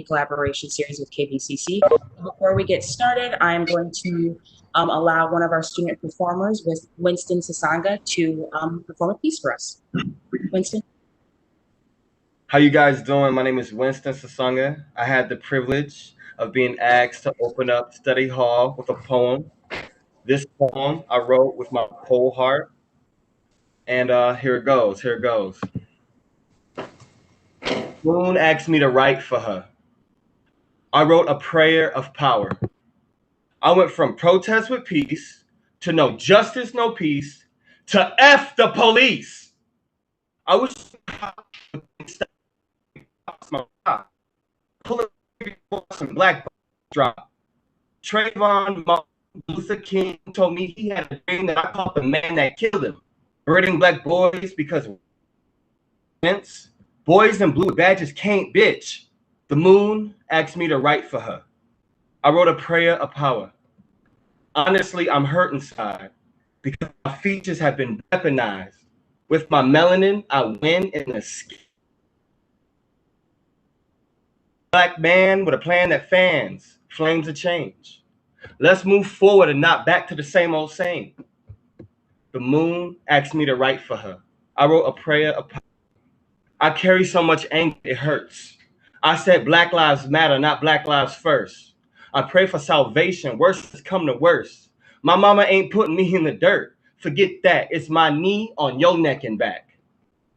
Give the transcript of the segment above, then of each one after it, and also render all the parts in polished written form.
collaboration series with KVCC. Before we get started, I'm going to allow one of our student performers, with Winston Sasanga, to perform a piece for us. Winston. How you guys doing? My name is Winston Sasanga. I had the privilege of being asked to open up Study Hall with a poem. This poem I wrote with my whole heart. And here it goes, here it goes. Moon asked me to write for her. I wrote a prayer of power. I went from protest with peace to no justice, no peace, to F the police. I wish pulling some black drop. Trayvon Martin Luther King told me he had a dream that I caught the man that killed him. Hurting black boys because boys in blue badges can't bitch. The moon asked me to write for her. I wrote a prayer of power. Honestly, I'm hurt inside because my features have been weaponized. With my melanin, I win in the skin. Black man with a plan that fans flames of change. Let's move forward and not back to the same old same. The moon asked me to write for her. I wrote a prayer of power. I carry so much anger, it hurts. I said Black Lives Matter, not Black Lives First. I pray for salvation, worse has come to worse. My mama ain't putting me in the dirt. Forget that, it's my knee on your neck and back.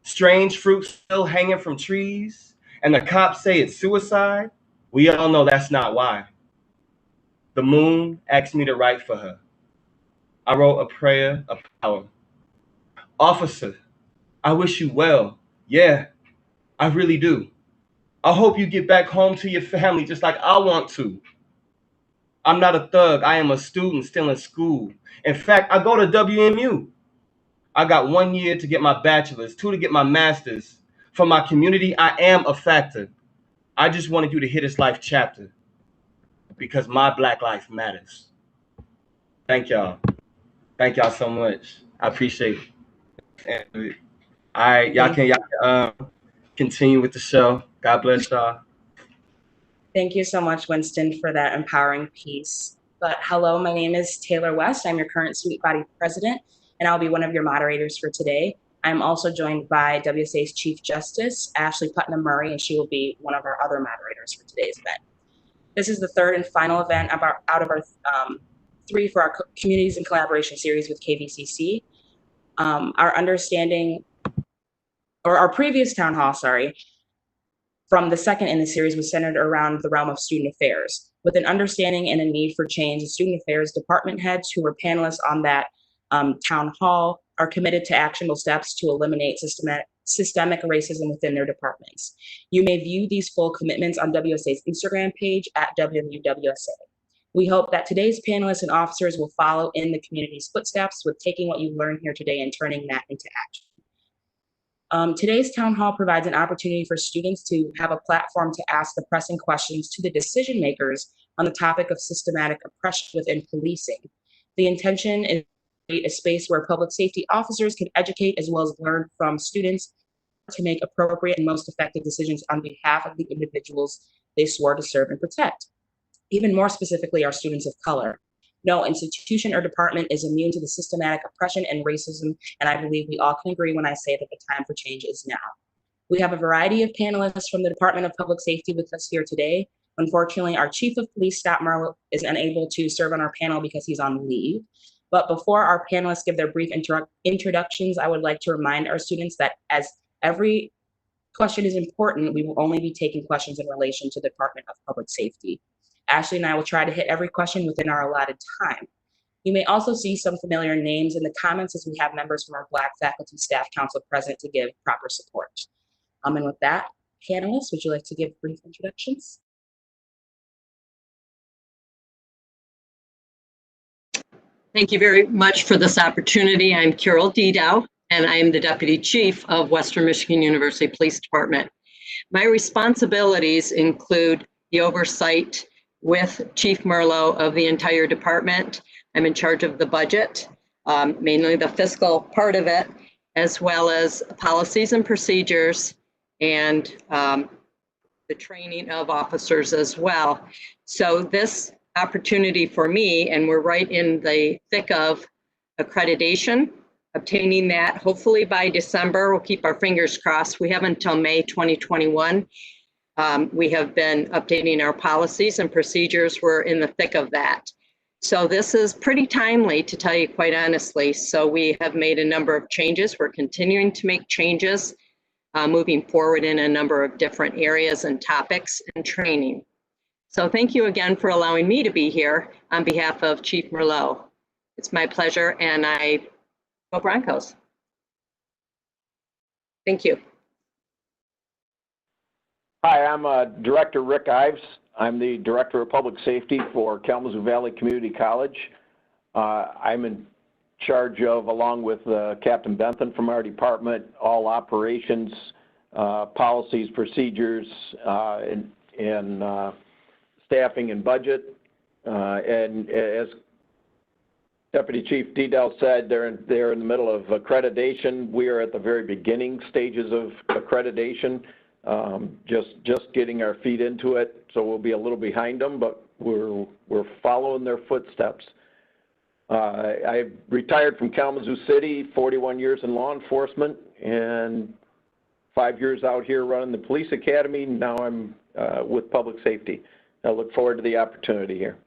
Strange fruit still hanging from trees, and the cops say it's suicide. We all know that's not why. The moon asked me to write for her. I wrote a prayer of power. Officer, I wish you well. Yeah, I really do. I hope you get back home to your family just like I want to. I'm not a thug. I am a student still in school. In fact, I go to WMU. I got 1 year to get my bachelor's, 2 to get my master's. For my community, I am a factor. I just wanted you to hear this life chapter because my Black life matters. Thank y'all. Thank y'all so much. I appreciate it. And all right, y'all can continue with the show. God bless y'all. Thank you so much, Winston, for that empowering piece. But hello, my name is Taylor West. I'm your current student body president, and I'll be one of your moderators for today. I'm also joined by WSA's Chief Justice, Ashley Putnam Murray, and she will be one of our other moderators for today's event. This is the third and final event out of our 3 for our Communities in Collaboration series with KVCC. Our previous town hall, from the second in the series was centered around the realm of student affairs. With an understanding and a need for change, the student affairs department heads who were panelists on that town hall are committed to actionable steps to eliminate systemic racism within their departments. You may view these full commitments on WSA's Instagram page at WMUWSA. We hope that today's panelists and officers will follow in the community's footsteps with taking what you learned here today and turning that into action. Today's town hall provides an opportunity for students to have a platform to ask the pressing questions to the decision makers on the topic of systematic oppression within policing. The intention is to create a space where public safety officers can educate as well as learn from students to make appropriate and most effective decisions on behalf of the individuals they swore to serve and protect. Even more specifically, our students of color. No institution or department is immune to the systematic oppression and racism, and I believe we all can agree when I say that the time for change is now. We have a variety of panelists from the Department of Public Safety with us here today. Unfortunately, our Chief of Police, Scott Marlowe, is unable to serve on our panel because he's on leave. But before our panelists give their brief introductions, I would like to remind our students that as every question is important, we will only be taking questions in relation to the Department of Public Safety. Ashley and I will try to hit every question within our allotted time. You may also see some familiar names in the comments as we have members from our Black Faculty Staff Council present to give proper support. And with that, panelists, would you like to give brief introductions? Thank you very much for this opportunity. I'm Carol Dedow, and I am the Deputy Chief of Western Michigan University Police Department. My responsibilities include the oversight with Chief Merlo of the entire department. I'm in charge of the budget, mainly the fiscal part of it, as well as policies and procedures and the training of officers as well. So this opportunity for me, and we're right in the thick of accreditation, obtaining that hopefully by December. We'll keep our fingers crossed. We have until May 2021. We have been updating our policies and procedures. We're in the thick of that. So this is pretty timely, to tell you quite honestly. So we have made a number of changes. We're continuing to make changes, moving forward in a number of different areas and topics and training. So thank you again for allowing me to be here on behalf of Chief Merlot. It's my pleasure, and I go Broncos. Thank you. Hi, I'm Director Rick Ives. I'm the Director of Public Safety for Kalamazoo Valley Community College. I'm in charge of, along with Captain Bentham from our department, all operations, policies, procedures, and staffing and budget. And as Deputy Chief Dedow said, they're in the middle of accreditation. We are at the very beginning stages of accreditation. Just getting our feet into it, so we'll be a little behind them, but we're following their footsteps. I retired from Kalamazoo City, 41 years in law enforcement, and 5 years out here running the police academy. Now I'm with public safety. I look forward to the opportunity here.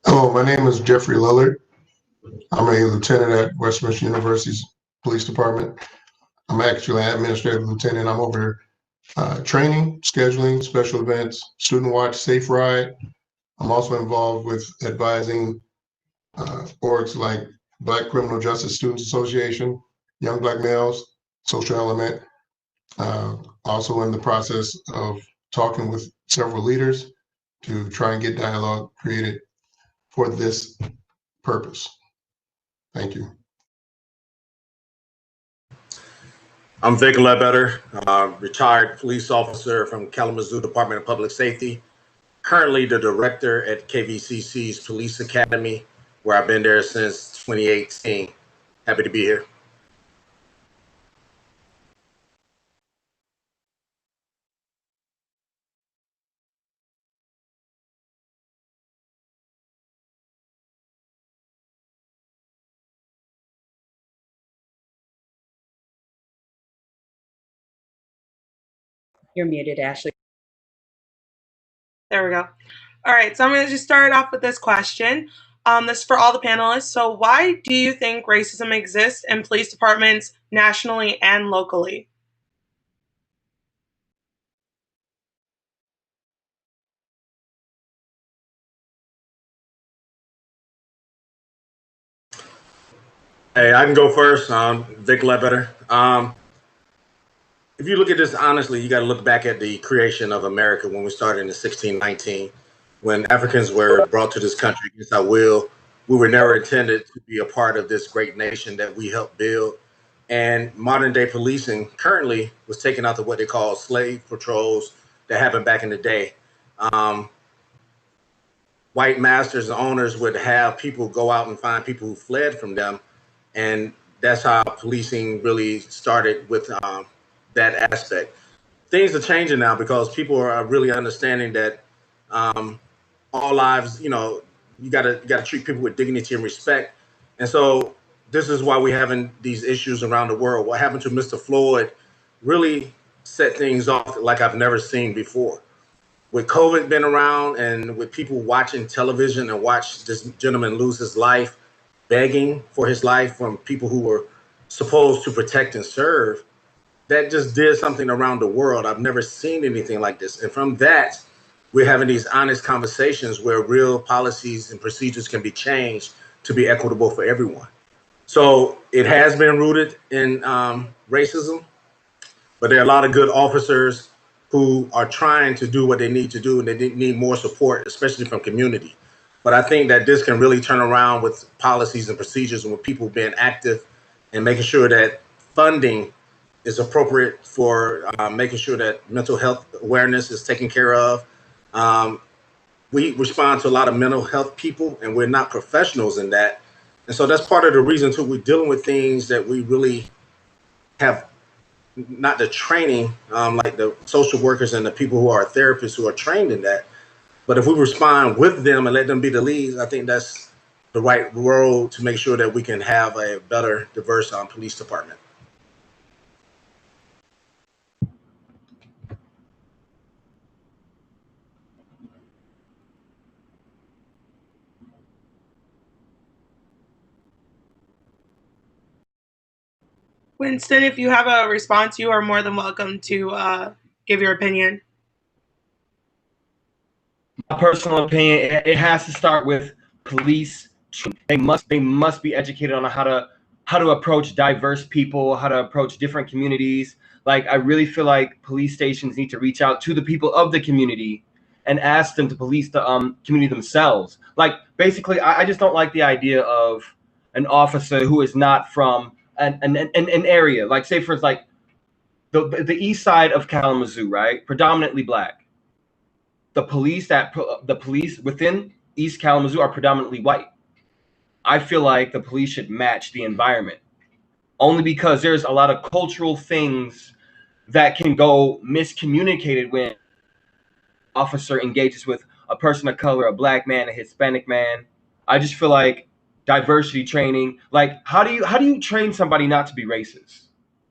Hello, my name is Jeffrey Lillard. I'm a lieutenant at West Michigan University's Police Department. I'm actually an administrative lieutenant. I'm over training, scheduling, special events, student watch, safe ride. I'm also involved with advising orgs like Black Criminal Justice Students Association, Young Black Males, Social Element. Also in the process of talking with several leaders to try and get dialogue created for this purpose. Thank you. I'm Vic Ledbetter, retired police officer from Kalamazoo Department of Public Safety, currently the director at KVCC's Police Academy, where I've been there since 2018. Happy to be here. You're muted, Ashley. There we go. All right, so I'm going to just start off with this question. This is for all the panelists. So why do you think racism exists in police departments nationally and locally? Hey, I can go first. Vic Ledbetter. If you look at this honestly, you got to look back at the creation of America when we started in 1619, when Africans were brought to this country against our will. We were never intended to be a part of this great nation that we helped build. And modern day policing currently was taken out to what they call slave patrols that happened back in the day. White masters and owners would have people go out and find people who fled from them. And that's how policing really started with that aspect. Things are changing now because people are really understanding that all lives, you know, you gotta treat people with dignity and respect. And so this is why we're having these issues around the world. What happened to Mr. Floyd really set things off like I've never seen before. With COVID been around and with people watching television and watch this gentleman lose his life, begging for his life from people who were supposed to protect and serve, that just did something around the world. I've never seen anything like this. And from that, we're having these honest conversations where real policies and procedures can be changed to be equitable for everyone. So it has been rooted in racism, but there are a lot of good officers who are trying to do what they need to do, and they need more support, especially from community. But I think that this can really turn around with policies and procedures and with people being active and making sure that funding is appropriate for making sure that mental health awareness is taken care of. We respond to a lot of mental health people, and we're not professionals in that. And so that's part of the reason too, we're dealing with things that we really have not the training, like the social workers and the people who are therapists who are trained in that. But if we respond with them and let them be the leads, I think that's the right road to make sure that we can have a better, diverse police department. Winston, if you have a response, you are more than welcome to give your opinion. My personal opinion, it has to start with police. They must be educated on how to approach diverse people, how to approach different communities. Like, I really feel like police stations need to reach out to the people of the community and ask them to police the community themselves. Like, basically, I just don't like the idea of an officer who is not from an area. Like, say for like the east side of Kalamazoo, right? Predominantly black. The police within East Kalamazoo are predominantly white. I feel like the police should match the environment, only because there's a lot of cultural things that can go miscommunicated when an officer engages with a person of color, a black man, a Hispanic man. I just feel like diversity training, like how do you train somebody not to be racist?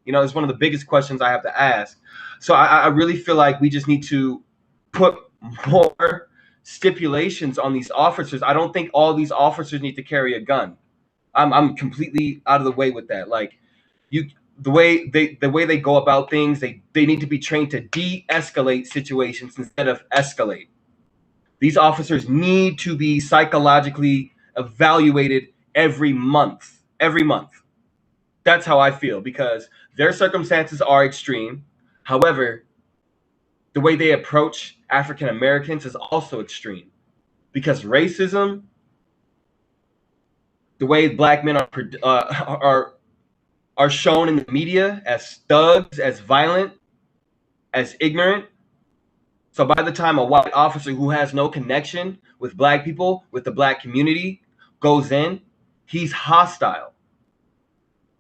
You know, it's one of the biggest questions I have to ask. So I really feel like we just need to put more stipulations on these officers. I don't think all these officers need to carry a gun. I'm completely out of the way with that. Like, the way they go about things, they need to be trained to de-escalate situations instead of escalate. These officers need to be psychologically evaluated every month. Every month. That's how I feel, because their circumstances are extreme. However, the way they approach African Americans is also extreme, because racism, the way black men are shown in the media as thugs, as violent, as ignorant. So by the time a white officer who has no connection with black people, with the black community, goes in, he's hostile.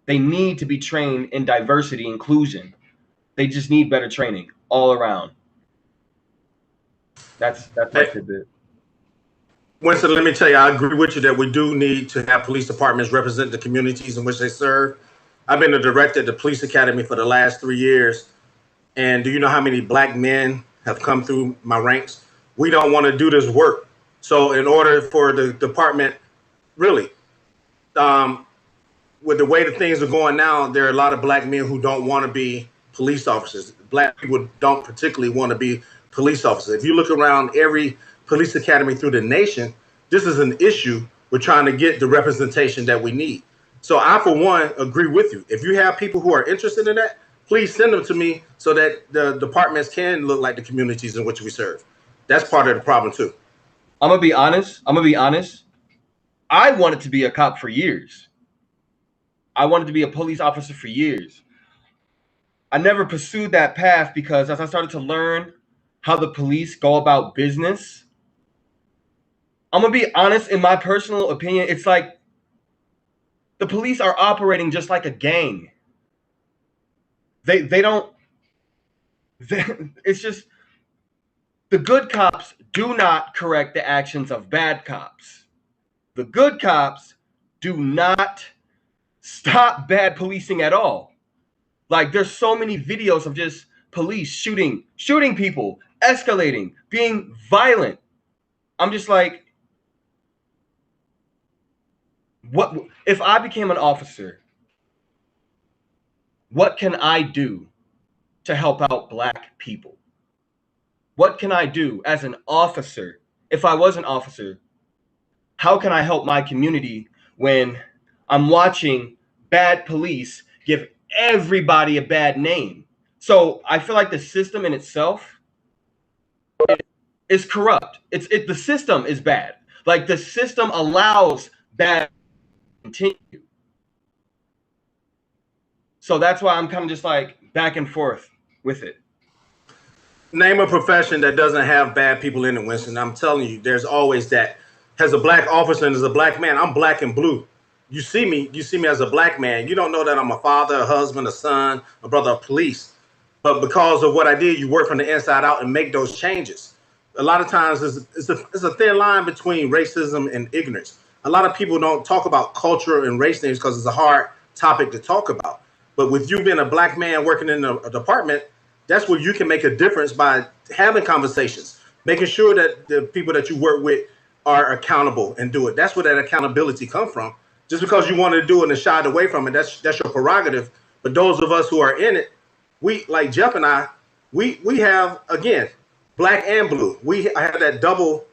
They need to be trained in diversity, inclusion. They just need better training all around. That's my tidbit. Winston, let me tell you, I agree with you that we do need to have police departments represent the communities in which they serve. I've been the director at the police academy for the last 3 years. And do you know how many black men have come through my ranks? We don't want to do this work. So in order for the department, really, with the way that things are going now, there are a lot of black men who don't want to be police officers. Black people don't particularly want to be police officers. If you look around every police academy through the nation, this is an issue. We're trying to get the representation that we need. So I, for one, agree with you. If you have people who are interested in that, please send them to me so that the departments can look like the communities in which we serve. That's part of the problem too. I'm gonna be honest. I wanted to be a cop for years. I wanted to be a police officer for years. I never pursued that path because as I started to learn how the police go about business, I'm gonna be honest, in my personal opinion, it's like the police are operating just like a gang. It's just the good cops do not correct the actions of bad cops. The good cops do not stop bad policing at all. Like, there's so many videos of just police shooting people, escalating, being violent. I'm just like, what if I became an officer? What can I do to help out black people? What can I do as an officer? If I was an officer, how can I help my community when I'm watching bad police give everybody a bad name? So I feel like the system in itself is corrupt. The system is bad. Like, the system allows bad to continue. So that's why I'm kind of just like back and forth with it. Name a profession that doesn't have bad people in it, Winston. I'm telling you, there's always that. As a black officer and as a black man, I'm black and blue. you see me as a black man. You don't know that I'm a father, a husband, a son, a brother of police. But because of what I did, you work from the inside out and make those changes. A lot of times it's a thin line between racism and ignorance. A lot of people don't talk about culture and race things because it's a hard topic to talk about. But with you being a black man working in a department, that's where you can make a difference by having conversations, making sure that the people that you work with are accountable and do it. That's where that accountability comes from. Just because you wanted to do it and shied away from it, that's your prerogative. But those of us who are in it, we, like Jeff and I, we have, again, black and blue. We have that double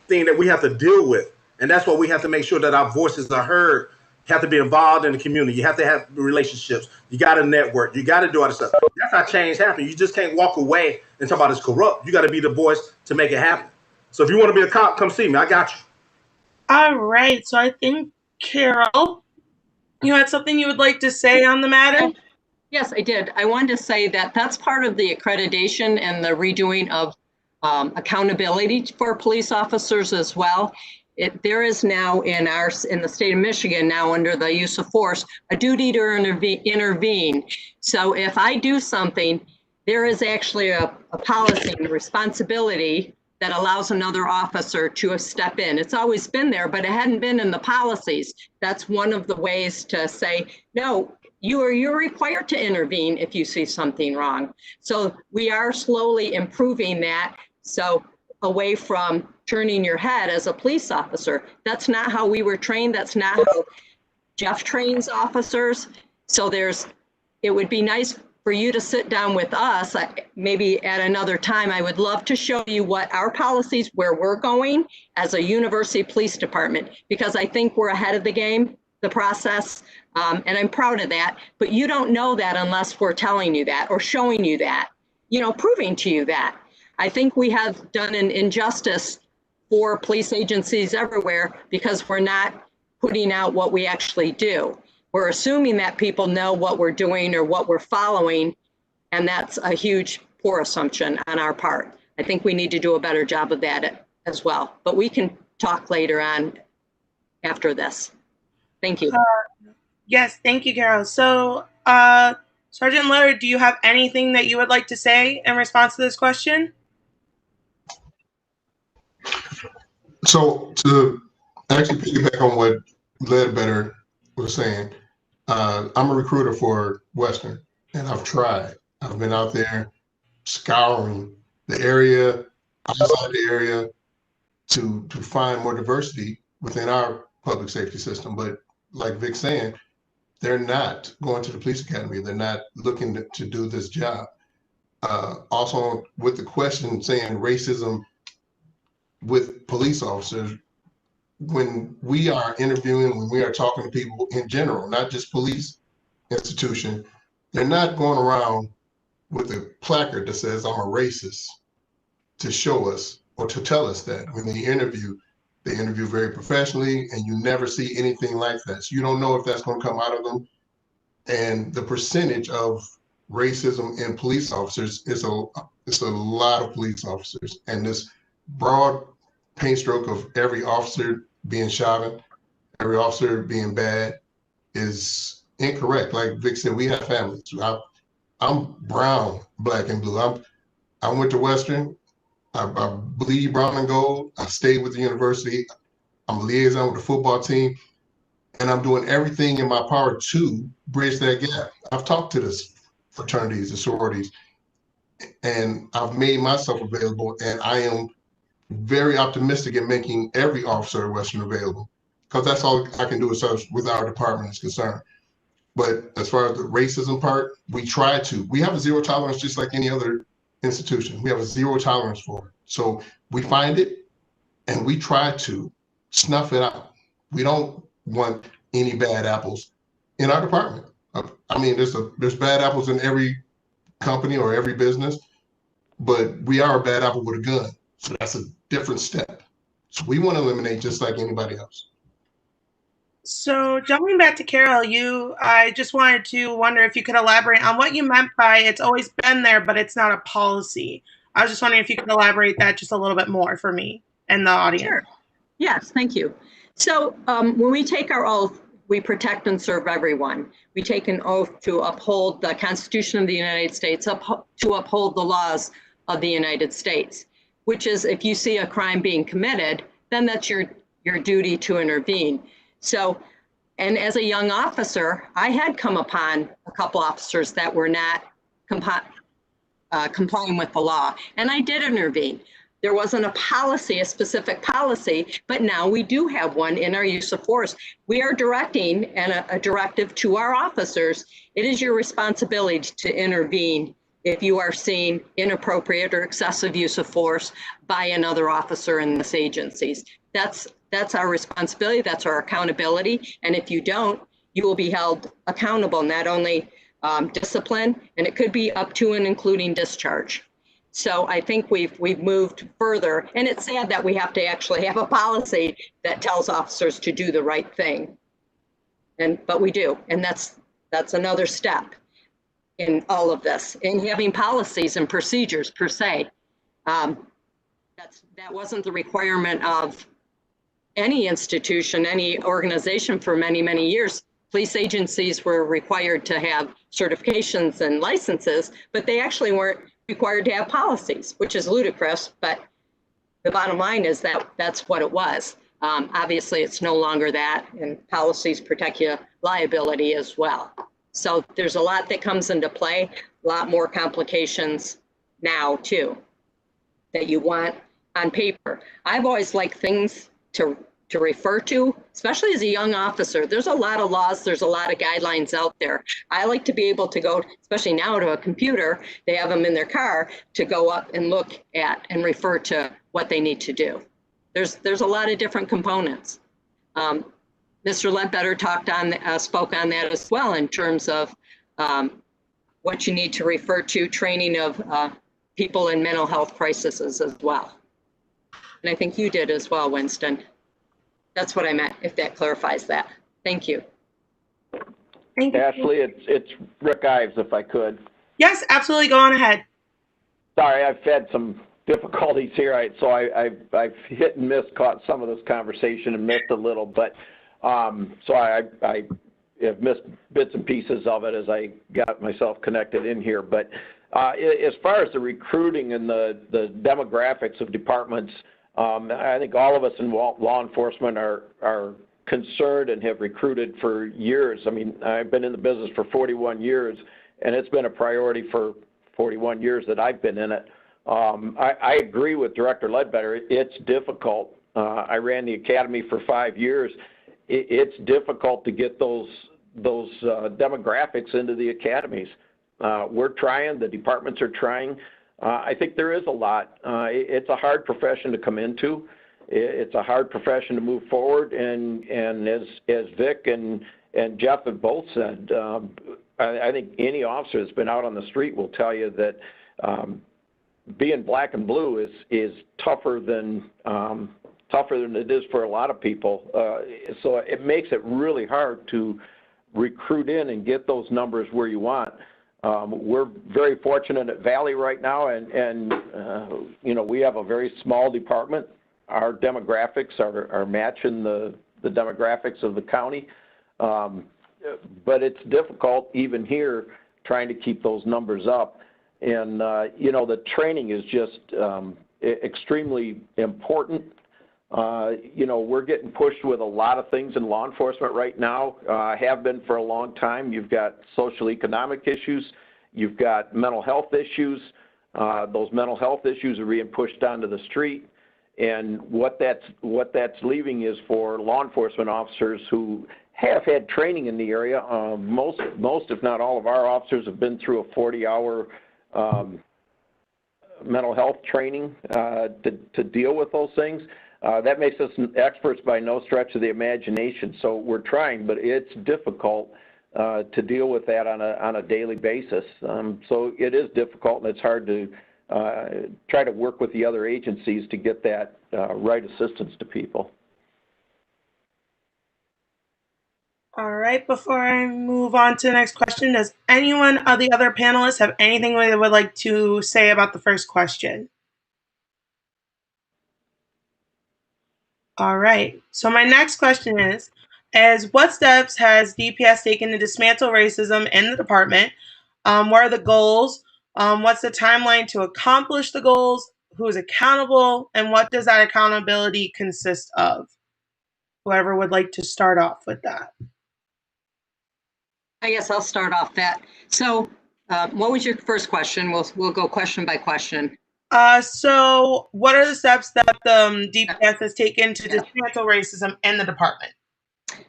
thing that we have to deal with. And that's why we have to make sure that our voices are heard. You have to be involved in the community. You have to have relationships. You got to network. You got to do all this stuff. That's how change happens. You just can't walk away and talk about it's corrupt. You got to be the voice to make it happen. So if you want to be a cop, come see me. I got you. All right. So I think, Carol, you had something you would like to say on the matter? Yes, I did. I wanted to say that that's part of the accreditation and the redoing of accountability for police officers as well. There is now in the state of Michigan now under the use of force a duty to intervene. So if I do something, there is actually a policy and a responsibility that allows another officer to step in. It's always been there, but it hadn't been in the policies. That's one of the ways to say, no, you're required to intervene if you see something wrong. So we are slowly improving that. So away from turning your head as a police officer. That's not how we were trained. That's not how Jeff trains officers. So it would be nice for you to sit down with us, maybe at another time. I would love to show you what our policies, where we're going as a university police department, because I think we're ahead of the game, the process, and I'm proud of that. But you don't know that unless we're telling you that or showing you that, proving to you that. I think we have done an injustice for police agencies everywhere because we're not putting out what we actually do. We're assuming that people know what we're doing or what we're following, and that's a huge poor assumption on our part. I think we need to do a better job of that as well, but we can talk later on after this. Thank you. Yes, thank you, Carol. So, Sergeant Lillard, do you have anything that you would like to say in response to this question? So to actually piggyback on what Ledbetter was saying, I'm a recruiter for Western, and I've tried. I've been out there scouring the area, outside the area, to find more diversity within our public safety system. But like Vic's saying, they're not going to the police academy. They're not looking to do this job. Also, with the question saying racism with police officers, when we are interviewing, when we are talking to people in general, not just police institution, they're not going around with a placard that says I'm a racist to show us or to tell us that. When they interview very professionally, and you never see anything like that. So you don't know if that's going to come out of them. And the percentage of racism in police officers is a lot of police officers, and this broad paint stroke of every officer being shodden, every officer being bad is incorrect. Like Vic said, we have families. I'm brown, black, and blue. I went to Western. I bleed brown and gold. I stayed with the university. I'm a liaison with the football team, and I'm doing everything in my power to bridge that gap. I've talked to the fraternities and sororities, and I've made myself available, and I am very optimistic in making every officer at Western available, because that's all I can do as far as with our department is concerned. But as far as the racism part, we have a zero tolerance just like any other institution. We have a zero tolerance for it. So we find it and we try to snuff it out. We don't want any bad apples in our department. I mean, there's bad apples in every company or every business, but we are a bad apple with a gun. So that's a different step. So we want to eliminate just like anybody else. So jumping back to Carol, I just wanted to wonder if you could elaborate on what you meant by it's always been there, but it's not a policy. I was just wondering if you could elaborate that just a little bit more for me and the audience. Sure. Yes, thank you. So when we take our oath, we protect and serve everyone. We take an oath to uphold the Constitution of the United States, to uphold the laws of the United States, which is if you see a crime being committed, then that's your duty to intervene. So, and as a young officer, I had come upon a couple officers that were not complying with the law, and I did intervene. There wasn't a policy, a specific policy, but now we do have one in our use of force. We are directing and a directive to our officers. It is your responsibility to intervene if you are seeing inappropriate or excessive use of force by another officer in this agencies. That's our responsibility, that's our accountability. And if you don't, you will be held accountable, not only discipline, and it could be up to and including discharge. So I think we've moved further, and it's sad that we have to actually have a policy that tells officers to do the right thing. But we do, and that's another step in all of this, in having policies and procedures per se. That wasn't the requirement of any institution, any organization for many, many years. Police agencies were required to have certifications and licenses, but they actually weren't required to have policies, which is ludicrous, but the bottom line is that that's what it was. Obviously, it's no longer that, and policies protect your liability as well. So there's a lot that comes into play, a lot more complications now too, that you want on paper. I've always liked things to refer to, especially as a young officer. There's a lot of laws, there's a lot of guidelines out there. I like to be able to go, especially now, to a computer, they have them in their car, to go up and look at and refer to what they need to do. There's a lot of different components. Mr. Ledbetter spoke on that as well, in terms of what you need to refer to, training of people in mental health crises as well. And I think you did as well, Winston. That's what I meant, if that clarifies that. Thank you. Thank you. Ashley, it's Rick Ives, if I could. Yes, absolutely. Go on ahead. Sorry, I've had some difficulties here, so I've hit and miss, caught some of this conversation and missed a little, but so I have missed bits and pieces of it as I got myself connected in here. But as far as the recruiting and the demographics of departments, I think all of us in law enforcement are concerned and have recruited for years. I mean, I've been in the business for 41 years, and it's been a priority for 41 years that I've been in it. I agree with Director Ledbetter. It's difficult. I ran the academy for 5 years. It's difficult to get those demographics into the academies. We're trying. The departments are trying. I think there is a lot. It's a hard profession to come into. It's a hard profession to move forward. And as Vic and Jeff have both said, I think any officer that's been out on the street will tell you that being black and blue is tougher than it is for a lot of people. So it makes it really hard to recruit in and get those numbers where you want. We're very fortunate at Valley right now, and you know, we have a very small department. Our demographics are matching the demographics of the county, but it's difficult even here trying to keep those numbers up. And you know, the training is just extremely important. You know, we're getting pushed with a lot of things in law enforcement right now, have been for a long time. You've got social economic issues, you've got mental health issues. Those mental health issues are being pushed onto the street. And what that's leaving is for law enforcement officers who have had training in the area. Most, if not all of our officers have been through a 40-hour mental health training to deal with those things. That makes us experts by no stretch of the imagination. So we're trying, but it's difficult to deal with that on a daily basis. So it is difficult, and it's hard to try to work with the other agencies to get that right assistance to people. All right, before I move on to the next question, does anyone of the other panelists have anything they would like to say about the first question? All right. So my next question is what steps has DPS taken to dismantle racism in the department? What are the goals? What's the timeline to accomplish the goals? Who is accountable? And what does that accountability consist of? Whoever would like to start off with that. I guess I'll start off that. So what was your first question? We'll go question by question. So what are the steps that the DPS has taken to dismantle racism in the department?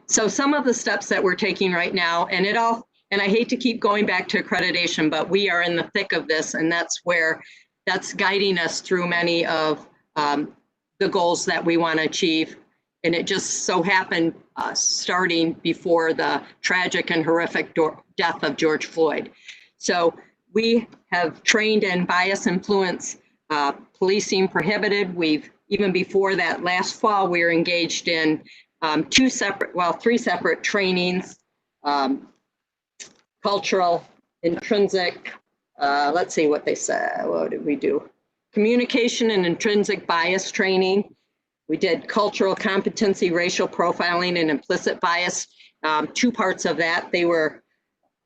So some of the steps that we're taking right now, and I hate to keep going back to accreditation, but we are in the thick of this, and that's guiding us through many of the goals that we want to achieve. And it just so happened starting before the tragic and horrific death of George Floyd. So we have trained in bias influence policing prohibited. Even before that, last fall, we were engaged in three separate trainings, cultural, intrinsic, let's see what they said. What did we do? Communication and intrinsic bias training. We did cultural competency, racial profiling, and implicit bias. 2 parts of that. They were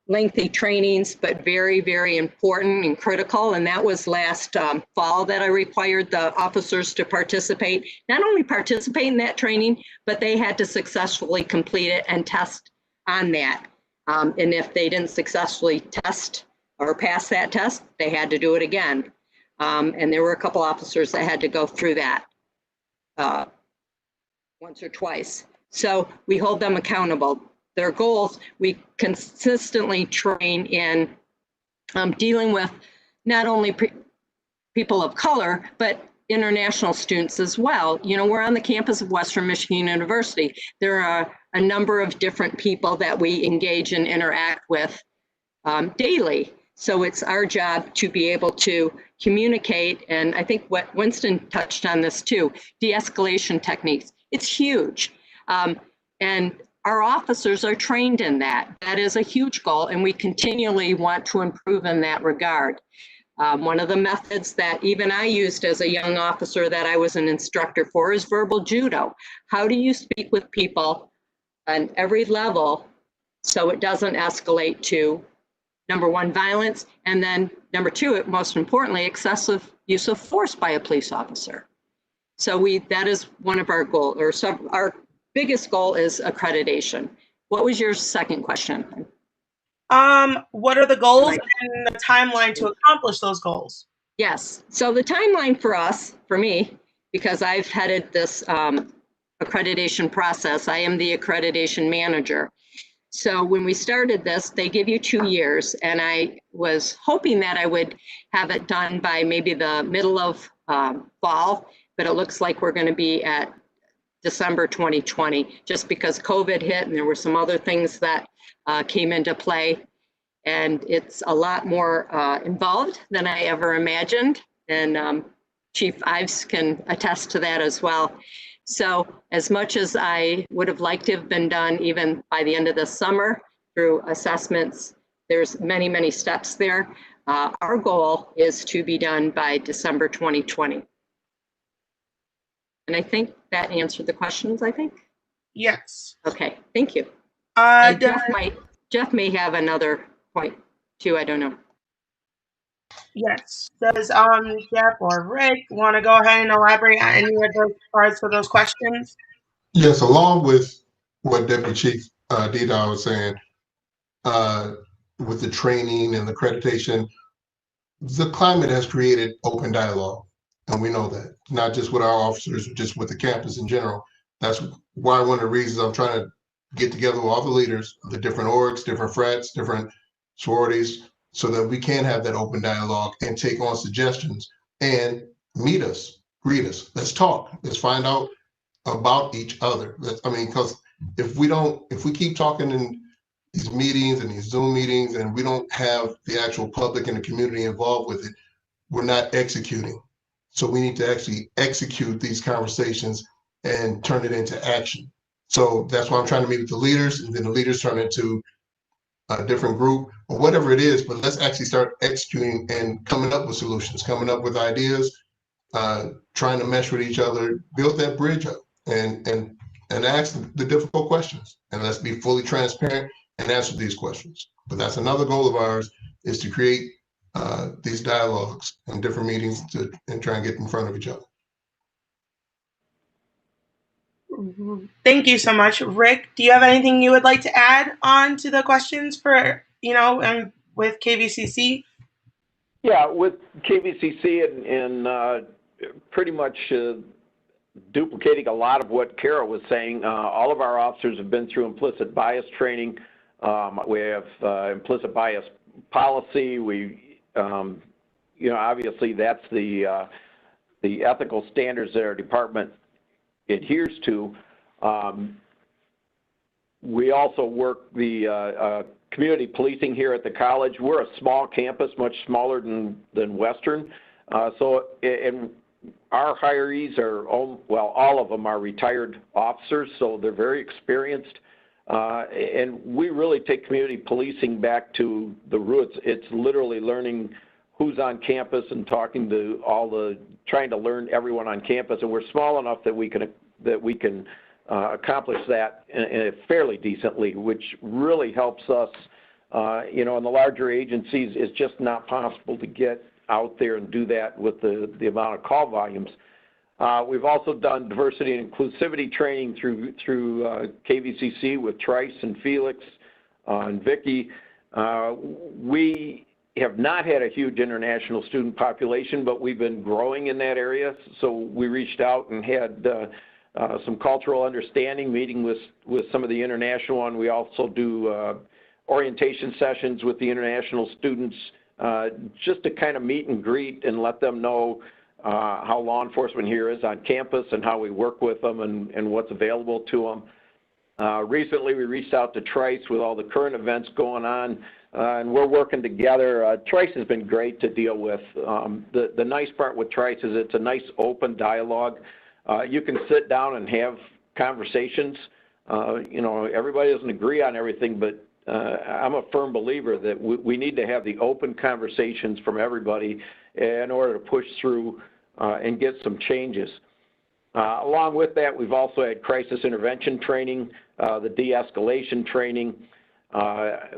lengthy trainings, but very, very important and critical. And that was last fall that I required the officers to participate. Not only participate in that training, but they had to successfully complete it and test on that. And if they didn't successfully test or pass that test, they had to do it again. And there were a couple officers that had to go through that once or twice. So we hold them accountable. Their goals, we consistently train in dealing with not only people of color, but international students as well. You know, we're on the campus of Western Michigan University. There are a number of different people that we engage and interact with daily. So it's our job to be able to communicate, and I think what Winston touched on this too, de-escalation techniques. It's huge. And our officers are trained in that. That is a huge goal, and we continually want to improve in that regard. One of the methods that even I used as a young officer that I was an instructor for is verbal judo. How do you speak with people on every level so it doesn't escalate to, number one, violence, and then number two, most importantly, excessive use of force by a police officer. So that is one of our goals, or our biggest goal is accreditation. What was your second question? What are the goals and the timeline to accomplish those goals? Yes. So the timeline for me, because I've headed this accreditation process, I am the accreditation manager. So when we started this, they give you 2 years, and I was hoping that I would have it done by maybe the middle of fall, but it looks like we're going to be at December 2020, just because COVID hit and there were some other things that came into play. And it's a lot more involved than I ever imagined. And Chief Ives can attest to that as well. So as much as I would have liked to have been done even by the end of the summer through assessments, there's many, many steps there. Our goal is to be done by December 2020. And I think that answered the questions, I think? Yes. Okay, thank you. Jeff may have another point too, I don't know. Yes. Does Jeff or Rick want to go ahead and elaborate on any of those parts of those questions? Yes, along with what Deputy Chief Dedow was saying, with the training and the accreditation, the climate has created open dialogue. And we know that, not just with our officers, just with the campus in general. That's why one of the reasons I'm trying to get together with all the leaders of the different orgs, different frats, different sororities, so that we can have that open dialogue and take on suggestions and meet us, greet us. Let's talk. Let's find out about each other. Because if we keep talking in these meetings and these Zoom meetings and we don't have the actual public and the community involved with it, we're not executing. So we need to actually execute these conversations and turn it into action. So that's why I'm trying to meet with the leaders, and then the leaders turn into a different group or whatever it is, but let's actually start executing and coming up with solutions, coming up with ideas, trying to mesh with each other, build that bridge up. and ask the difficult questions, and let's be fully transparent and answer these questions. But that's another goal of ours, is to create these dialogues and different meetings and try and get in front of each other. Thank you so much. Rick, do you have anything you would like to add on to the questions for, with KVCC? Yeah, with KVCC and pretty much duplicating a lot of what Carol was saying, all of our officers have been through implicit bias training. We have implicit bias policy. We, obviously that's the ethical standards that our department adheres to. We also work the community policing here at the college. We're a small campus, much smaller than Western. And our hirees are, all of them are retired officers, so they're very experienced. And we really take community policing back to the roots. It's literally learning who's on campus and talking to trying to learn everyone on campus. And we're small enough that we can accomplish that fairly decently, which really helps us. In the larger agencies, it's just not possible to get out there and do that with the amount of call volumes. We've also done diversity and inclusivity training through KVCC with Trice and Felix and Vicky. We have not had a huge international student population, but we've been growing in that area. So we reached out and had some cultural understanding, meeting with some of the international one. We also do orientation sessions with the international students, just to kind of meet and greet and let them know how law enforcement here is on campus and how we work with them and what's available to them. Recently, we reached out to Trice with all the current events going on, and we're working together. Trice has been great to deal with. The nice part with Trice is it's a nice open dialogue. You can sit down and have conversations. Everybody doesn't agree on everything, but I'm a firm believer that we need to have the open conversations from everybody in order to push through and get some changes. Along with that, we've also had crisis intervention training, the de-escalation training.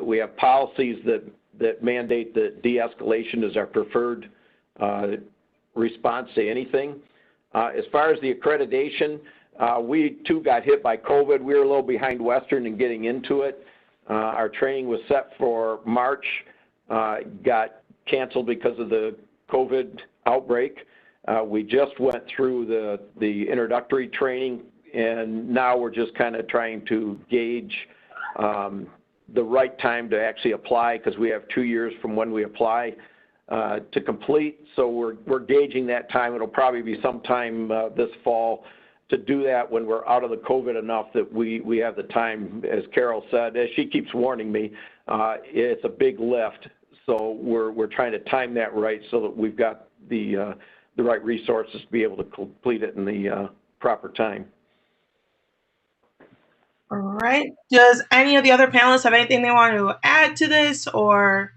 We have policies that mandate that de-escalation is our preferred response to anything. As far as the accreditation, we too got hit by COVID. We were a little behind Western in getting into it. Our training was set for March, got canceled because of the COVID outbreak. We just went through the introductory training, and now we're just kind of trying to gauge the right time to actually apply, because we have 2 years from when we apply to complete. So we're gauging that time. It'll probably be sometime this fall to do that when we're out of the COVID enough that we have the time. As Carol said, as she keeps warning me, it's a big lift. So we're trying to time that right so that we've got the right resources to be able to complete it in the proper time. All right. Does any of the other panelists have anything they want to add to this or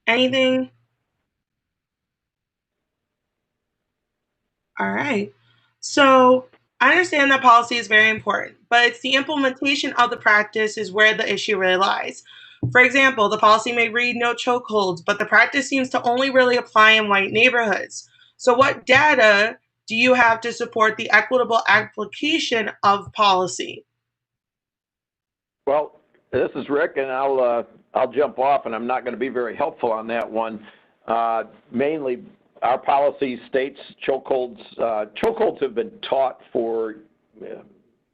anything? All right. So I understand that policy is very important, but it's the implementation of the practice is where the issue really lies. For example, the policy may read no chokeholds, but the practice seems to only really apply in white neighborhoods. So what data do you have to support the equitable application of policy? Well, this is Rick, and I'll jump off, and I'm not going to be very helpful on that one. Mainly, our policy states chokeholds. Chokeholds have been taught for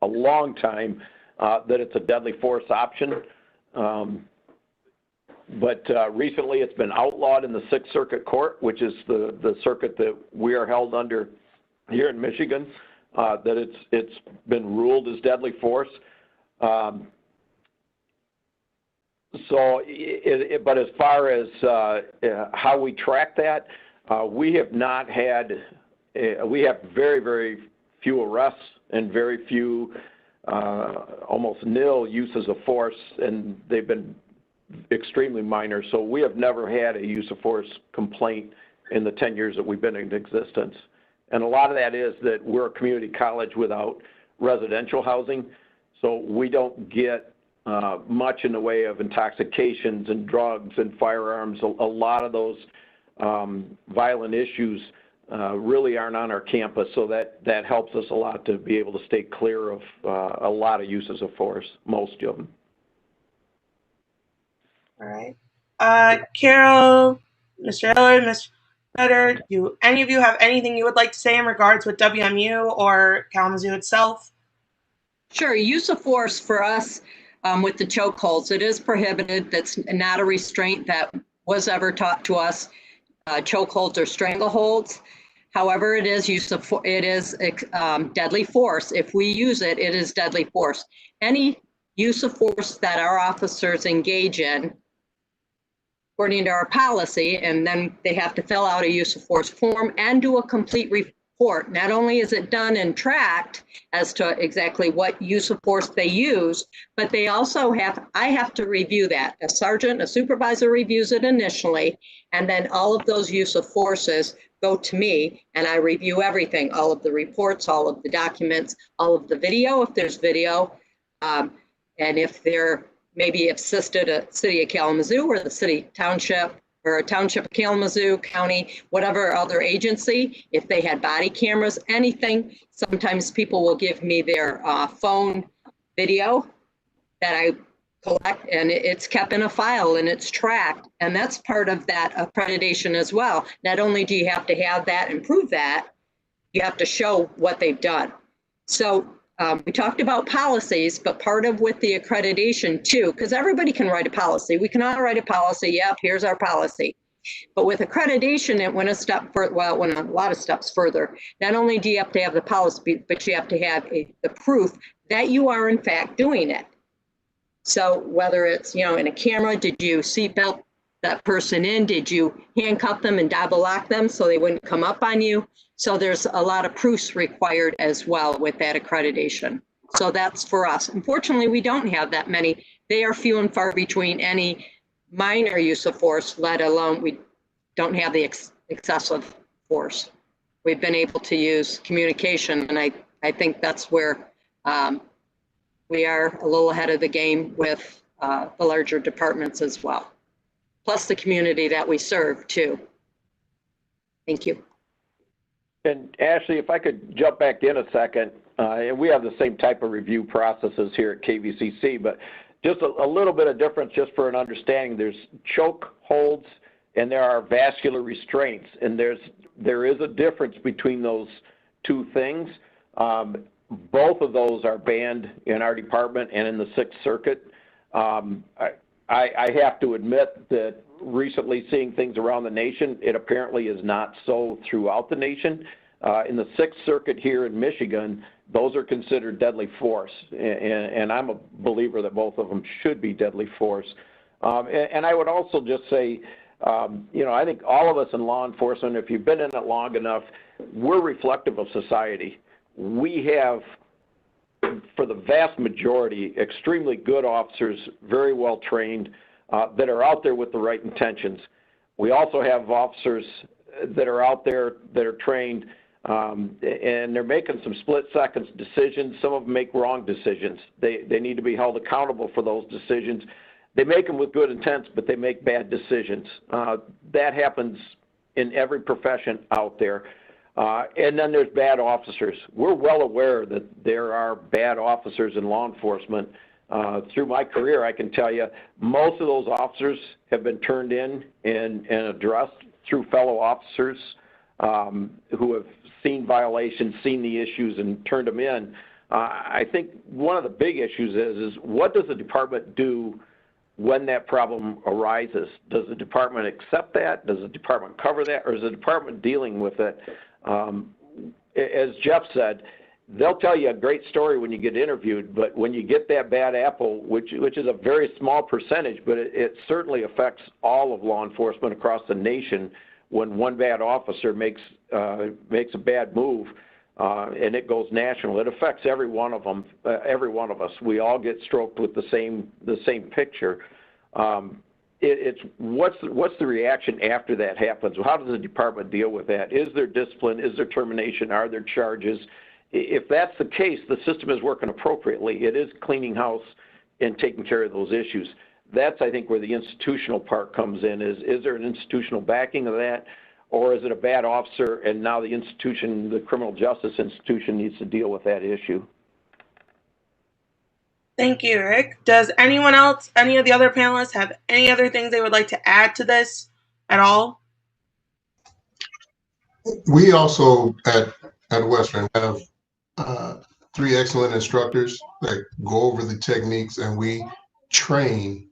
a long time that it's a deadly force option. But recently it's been outlawed in the Sixth Circuit Court, which is the circuit that we are held under here in Michigan, that it's been ruled as deadly force. But as far as how we track that, we have not had, we have very, very few arrests and very few, almost nil uses of force, and they've been extremely minor. So we have never had a use of force complaint in the 10 years that we've been in existence. And a lot of that is that we're a community college without residential housing. So we don't get much in the way of intoxications and drugs and firearms. A lot of those violent issues really aren't on our campus, so that helps us a lot to be able to stay clear of a lot of uses of force, most of them. All right. Carol, Mr. Lillard, Ms. Better, do any of you have anything you would like to say in regards with WMU or Kalamazoo itself? Sure. Use of force for us with the chokeholds, it is prohibited. That's not a restraint that was ever taught to us. Chokeholds or strangleholds. However, it is deadly force. If we use it, it is deadly force. Any use of force that our officers engage in, according to our policy, and then they have to fill out a use of force form and do a complete report. Not only is it done and tracked as to exactly what use of force they use, but they also I have to review that. A sergeant, a supervisor reviews it initially, and then all of those use of forces go to me, and I review everything, all of the reports, all of the documents, all of the video, if there's video, and if they're maybe assisted a city of Kalamazoo or the city township or a township of Kalamazoo County, whatever other agency, if they had body cameras, anything. Sometimes people will give me their phone video that I collect, and it's kept in a file and it's tracked. And that's part of that accreditation as well. Not only do you have to have that and prove that, you have to show what they've done. So we talked about policies, but part of with the accreditation too, because everybody can write a policy. We can all write a policy. Yep, here's our policy. But with accreditation, it went a step further. Well, it went a lot of steps further. Not only do you have to have the policy, but you have to have the proof that you are in fact doing it. So whether it's, in a camera, did you seatbelt that person in? Did you handcuff them and double lock them so they wouldn't come up on you? So there's a lot of proofs required as well with that accreditation. So that's for us. Unfortunately, we don't have that many. They are few and far between any minor use of force, let alone we don't have the excessive force. We've been able to use communication, and I think that's where we are a little ahead of the game with the larger departments as well. Plus the community that we serve too. Thank you. And Ashley, if I could jump back in a second, and we have the same type of review processes here at KVCC, but just a little bit of difference just for an understanding. There's choke holds and there are vascular restraints, and there is a difference between those two things. Both of those are banned in our department and in the Sixth Circuit. I have to admit that recently seeing things around the nation, it apparently is not so throughout the nation. In the Sixth Circuit here in Michigan, those are considered deadly force, and I'm a believer that both of them should be deadly force. And I would also just say, I think all of us in law enforcement, if you've been in it long enough, we're reflective of society. We have, for the vast majority, extremely good officers, very well trained, that are out there with the right intentions. We also have officers that are out there that are trained, and they're making some split-second decisions. Some of them make wrong decisions. They need to be held accountable for those decisions. They make them with good intents, but they make bad decisions. That happens in every profession out there. And then there's bad officers. We're well aware that there are bad officers in law enforcement. Through my career, I can tell you, most of those officers have been turned in and addressed through fellow officers who have seen violations, seen the issues, and turned them in. I think one of the big issues is what does the department do when that problem arises? Does the department accept that? Does the department cover that? Or is the department dealing with it? As Jeff said, they'll tell you a great story when you get interviewed, but when you get that bad apple, which is a very small percentage, but it certainly affects all of law enforcement across the nation. When one bad officer makes a bad move, and it goes national, it affects every one of them, every one of us. We all get stroked with the same picture. It's what's the reaction after that happens? How does the department deal with that? Is there discipline? Is there termination? Are there charges? if that's the case, the system is working appropriately. It is cleaning house and taking care of those issues. That's, I think, where the institutional part comes in. Is there an institutional backing of that, or is it a bad officer and now the institution, the criminal justice institution, needs to deal with that issue? Thank you, Rick. Does anyone else, any of the other panelists, have any other things they would like to add to this at all? We also at Western have 3 excellent instructors that go over the techniques, and we train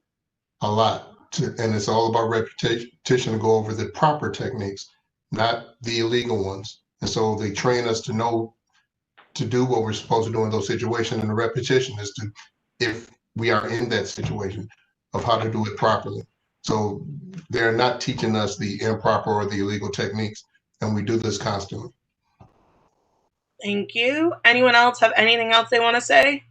a lot. And it's all about repetition to go over the proper techniques, not the illegal ones. And so they train us to know to do what we're supposed to do in those situations. And the repetition is to, if we are in that situation, of how to do it properly. So they're not teaching us the improper or the illegal techniques, and we do this constantly. Thank you. Anyone else have anything else they want to say?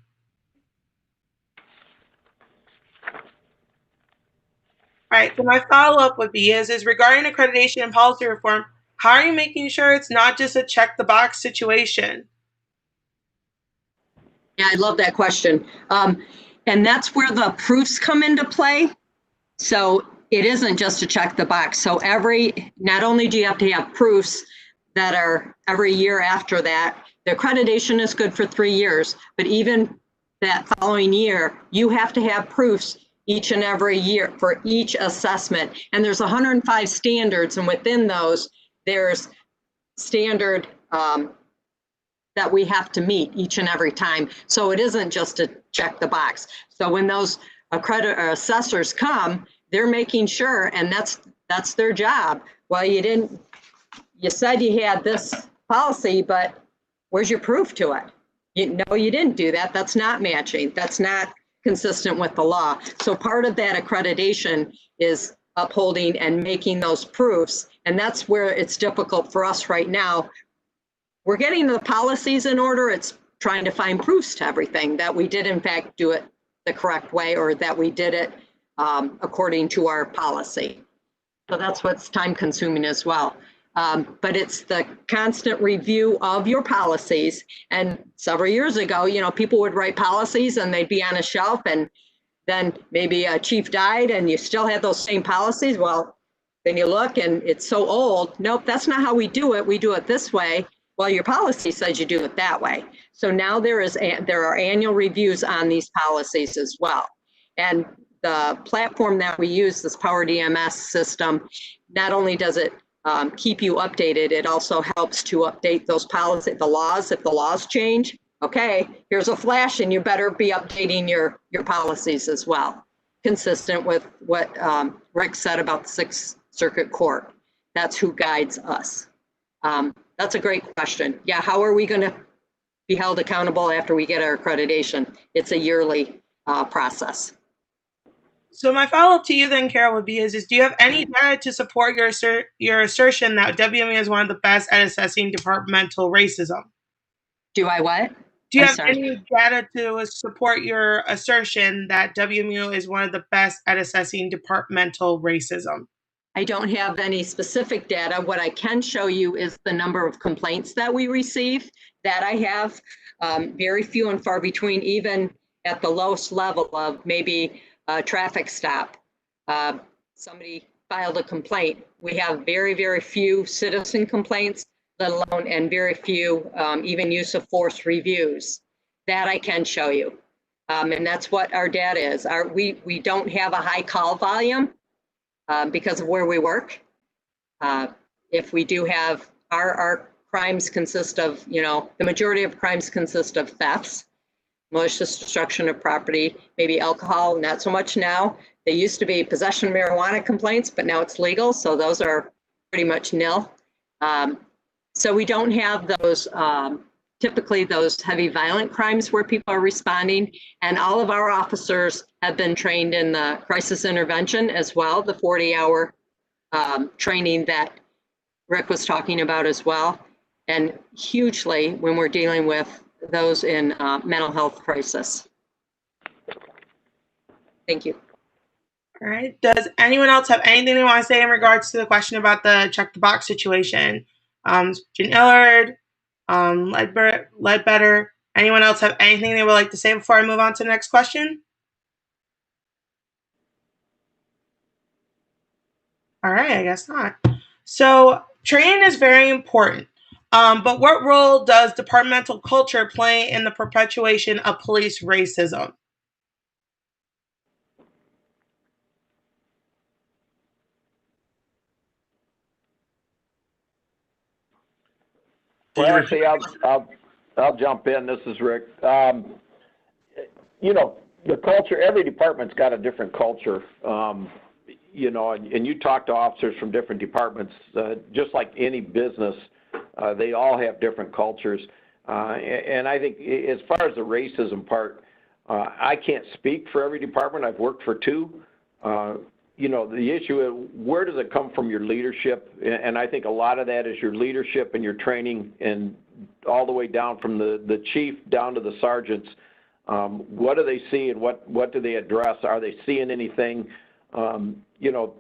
All right, so my follow-up would be is regarding accreditation and policy reform, how are you making sure it's not just a check the box situation? Yeah, I love that question. And that's where the proofs come into play. So it isn't just to check the box. So not only do you have to have proofs that are every year after that, the accreditation is good for 3 years, but even that following year, you have to have proofs each and every year for each assessment. And there's 105 standards, and within those, there's standard that we have to meet each and every time. So it isn't just to check the box. So when those assessors come, they're making sure, and that's their job. Well, you said you had this policy, but where's your proof to it? No, you didn't do that. That's not matching. That's not consistent with the law. So part of that accreditation is upholding and making those proofs. And that's where it's difficult for us right now. We're getting the policies in order. It's trying to find proofs to everything that we did in fact do it the correct way, or that we did it according to our policy. So that's what's time consuming as well. But it's the constant review of your policies. And several years ago, people would write policies and they'd be on a shelf, and then maybe a chief died and you still had those same policies. Well, then you look and it's so old. Nope, that's not how we do it. We do it this way. Well, your policy says you do it that way. So now there are annual reviews on these policies as well. And the platform that we use, this Power DMS system, not only does it keep you updated, it also helps to update those policies, the laws. If the laws change, okay, here's a flash, and you better be updating your policies as well, consistent with what Rick said about the Sixth Circuit Court. That's who guides us. That's a great question. Yeah, how are we going to be held accountable after we get our accreditation? It's a yearly process. So my follow-up to you then, Carol, would be is do you have any data to support your assertion that WMU is one of the best at assessing departmental racism? Do I what? Do you have any data to support your assertion that WMU is one of the best at assessing departmental racism? I don't have any specific data. What I can show you is the number of complaints that we receive. That I have very few and far between, even at the lowest level of maybe a traffic stop. Somebody filed a complaint. We have very, very few citizen complaints, let alone, and very few even use of force reviews. That I can show you. And that's what our data is. We don't have a high call volume because of where we work. If we do have, our crimes consist of, the majority of crimes consist of thefts, malicious destruction of property, maybe alcohol, not so much now. They used to be possession of marijuana complaints, but now it's legal, so those are pretty much nil. So we don't have those, typically those heavy violent crimes where people are responding, and all of our officers have been trained in the crisis intervention as well, the 40-hour training that Rick was talking about as well, and hugely when we're dealing with those in mental health crisis. Thank you. All right. Does anyone else have anything they want to say in regards to the question about the check the box situation? Lillard, Ledbetter. Anyone else have anything they would like to say before I move on to the next question? All right, I guess not. So training is very important. But what role does departmental culture play in the perpetuation of police racism? Well, actually, I'll jump in. This is Rick. You know, the culture, every department's got a different culture. You know, and you talk to officers from different departments, just like any business, they all have different cultures. And I think as far as the racism part, I can't speak for every department. I've worked for two. You know, the issue is, where does it come from your leadership? And I think a lot of that is your leadership and your training, and all the way down from the chief down to the sergeants. What do they see, and what do they address? Are they seeing anything? You know,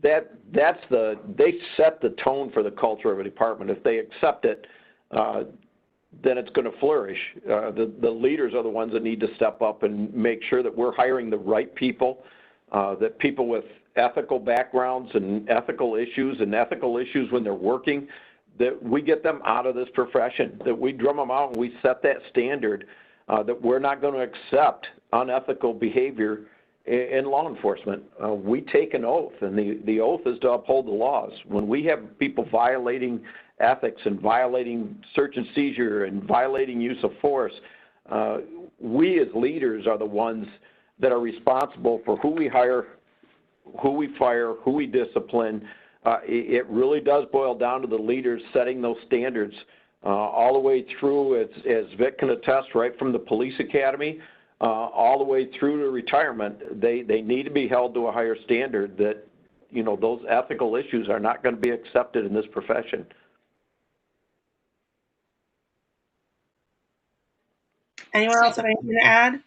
they set the tone for the culture of a department. If they accept it, then it's going to flourish. The leaders are the ones that need to step up and make sure that we're hiring the right people, that people with ethical backgrounds and ethical issues when they're working, that we get them out of this profession, that we drum them out and we set that standard, that we're not going to accept unethical behavior in law enforcement. We take an oath, and the oath is to uphold the laws. When we have people violating ethics and violating search and seizure and violating use of force, we as leaders are the ones that are responsible for who we hire, who we fire, who we discipline. It really does boil down to the leaders setting those standards all the way through, as Vic can attest, right from the police academy all the way through to retirement. They need to be held to a higher standard, that, you know, those ethical issues are not going to be accepted in this profession. Anyone else have anything to add?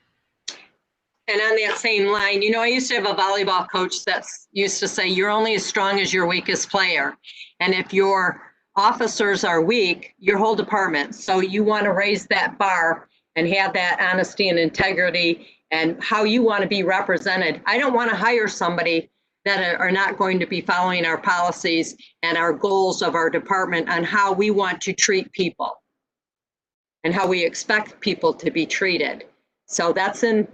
And on that same line, you know, I used to have a volleyball coach that used to say, you're only as strong as your weakest player. And if your officers are weak, your whole department. So you want to raise that bar and have that honesty and integrity and how you want to be represented. I don't want to hire somebody that are not going to be following our policies and our goals of our department on how we want to treat people and how we expect people to be treated. So that's in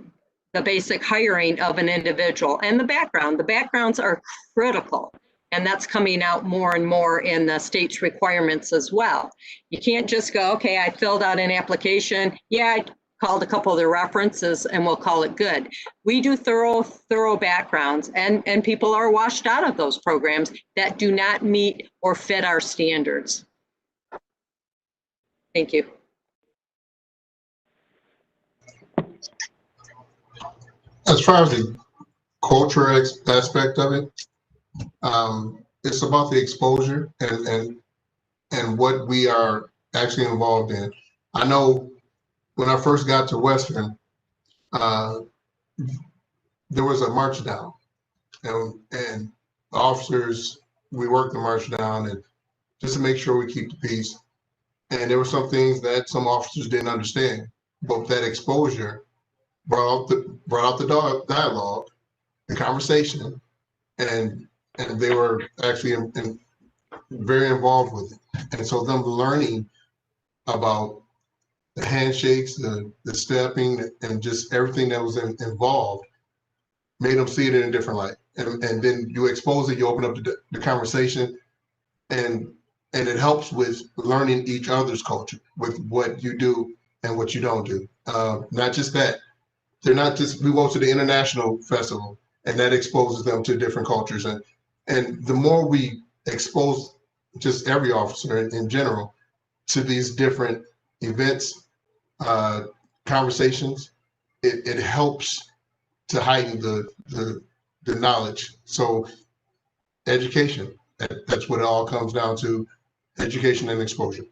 the basic hiring of an individual. And the backgrounds are critical. And that's coming out more and more in the state's requirements as well. You can't just go, okay, I filled out an application. Yeah, I called a couple of the references and we'll call it good. We do thorough backgrounds, and people are washed out of those programs that do not meet or fit our standards. Thank you. As far as the culture aspect of it, it's about the exposure and what we are actually involved in. I know when I first got to Western, there was a march down, and the officers, we worked the march down, and just to make sure we keep the peace. And there were some things that some officers didn't understand, but that exposure brought out the dialogue, the conversation, and they were actually very involved with it. And so them learning about the handshakes, the stepping, and just everything that was involved made them see it in a different light. And then you expose it, you open up the conversation, and it helps with learning each other's culture, with what you do and what you don't do. Not just that, they're not just, we go to the international festival, and that exposes them to different cultures. And the more we expose just every officer in general to these different events, conversations, it helps to heighten the knowledge. So education, that's what it all comes down to, education and exposure.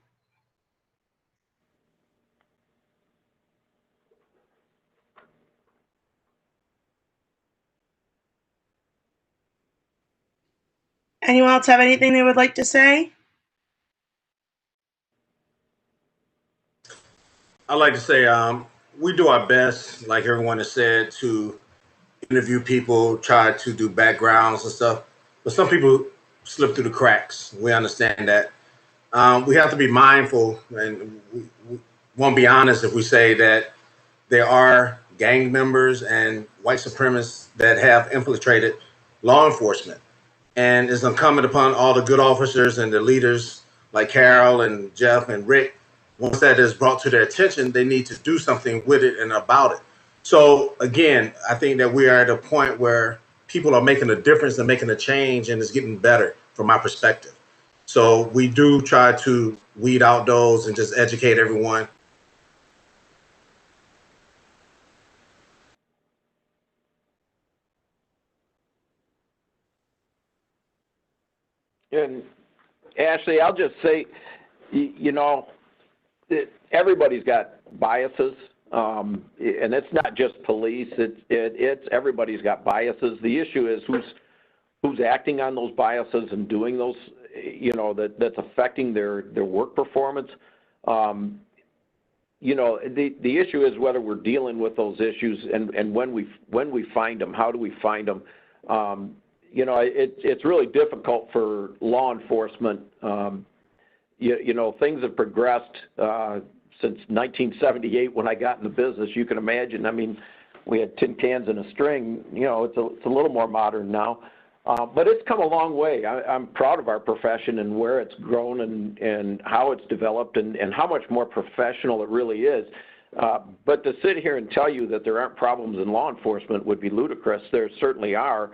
Anyone else have anything they would like to say? I'd like to say we do our best, like everyone has said, to interview people, try to do backgrounds and stuff. But some people slip through the cracks. We understand that. We have to be mindful, and we won't be honest if we say that there are gang members and white supremacists that have infiltrated law enforcement. And it's incumbent upon all the good officers and the leaders like Carol and Jeff and Rick, once that is brought to their attention, they need to do something with it and about it. So again, I think that we are at a point where people are making a difference and making a change, and it's getting better from my perspective. So we do try to weed out those and just educate everyone. And Ashley, I'll just say, you know, everybody's got biases, and it's not just police. It's everybody's got biases. The issue is who's acting on those biases and doing those, you know, that's affecting their work performance. You know, the issue is whether we're dealing with those issues and when we find them, how do we find them? You know, it's really difficult for law enforcement. You know, things have progressed since 1978 when I got in the business. You can imagine. I mean, we had tin cans and a string. You know, it's a little more modern now, but it's come a long way. I'm proud of our profession and where it's grown and how it's developed and how much more professional it really is. But to sit here and tell you that there aren't problems in law enforcement would be ludicrous. There certainly are.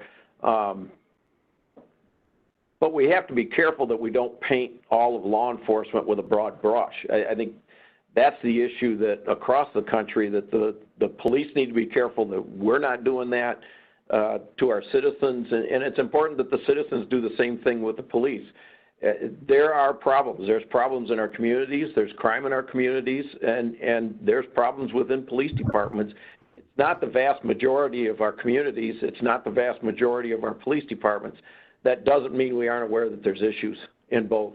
But we have to be careful that we don't paint all of law enforcement with a broad brush. I think that's the issue that across the country, that the police need to be careful that we're not doing that to our citizens. And it's important that the citizens do the same thing with the police. There are problems. There's problems in our communities. There's crime in our communities. And there's problems within police departments. It's not the vast majority of our communities. It's not the vast majority of our police departments. That doesn't mean we aren't aware that there's issues in both.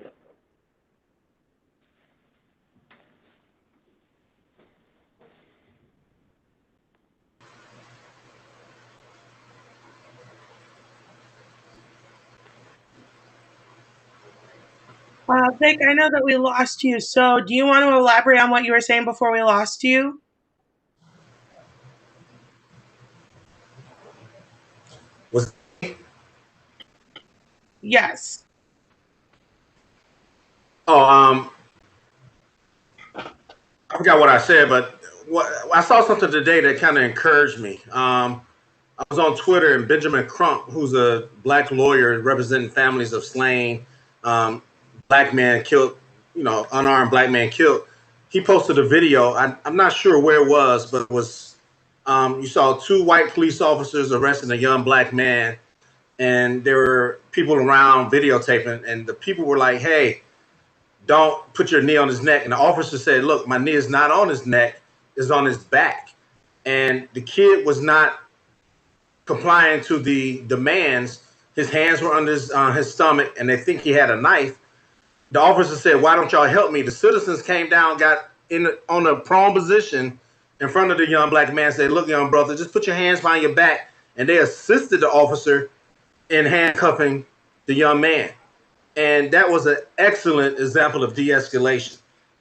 Vic, I know that we lost you. So do you want to elaborate on what you were saying before we lost you? Yes. Oh, I forgot what I said, but I saw something today that kind of encouraged me. I was on Twitter, and Benjamin Crump, who's a black lawyer representing families of slain black men killed, you know, unarmed black man killed. He posted a video. I'm not sure where it was, but it was you saw two white police officers arresting a young black man, and there were people around videotaping, and the people were like, "Hey, don't put your knee on his neck." And the officer said, "Look, my knee is not on his neck, it's on his back." And the kid was not complying to the demands. His hands were under his stomach, and they think he had a knife. The officer said, "Why don't y'all help me?" The citizens came down, got on a prone position in front of the young black man, said, "Look, young brother, just put your hands behind your back." And they assisted the officer in handcuffing the young man. And that was an excellent example of de-escalation.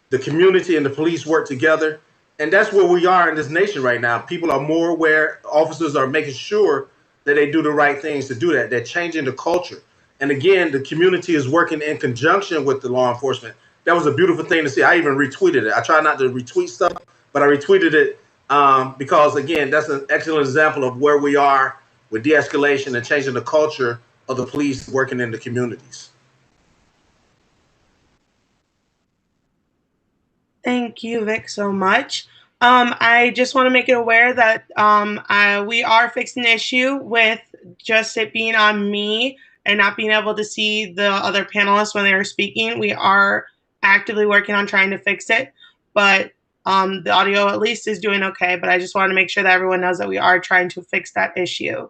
The community and the police work together. And that's where we are in this nation right now. People are more aware. Officers are making sure that they do the right things to do that. They're changing the culture. And again, the community is working in conjunction with the law enforcement. That was a beautiful thing to see. I even retweeted it. I try not to retweet stuff, but I retweeted it because, again, that's an excellent example of where we are with de-escalation and changing the culture of the police working in the communities. Thank you, Vic, so much. I just want to make it aware that we are fixing the issue with just it being on me and not being able to see the other panelists when they are speaking. We are actively working on trying to fix it, but the audio at least is doing okay. But I just want to make sure that everyone knows that we are trying to fix that issue.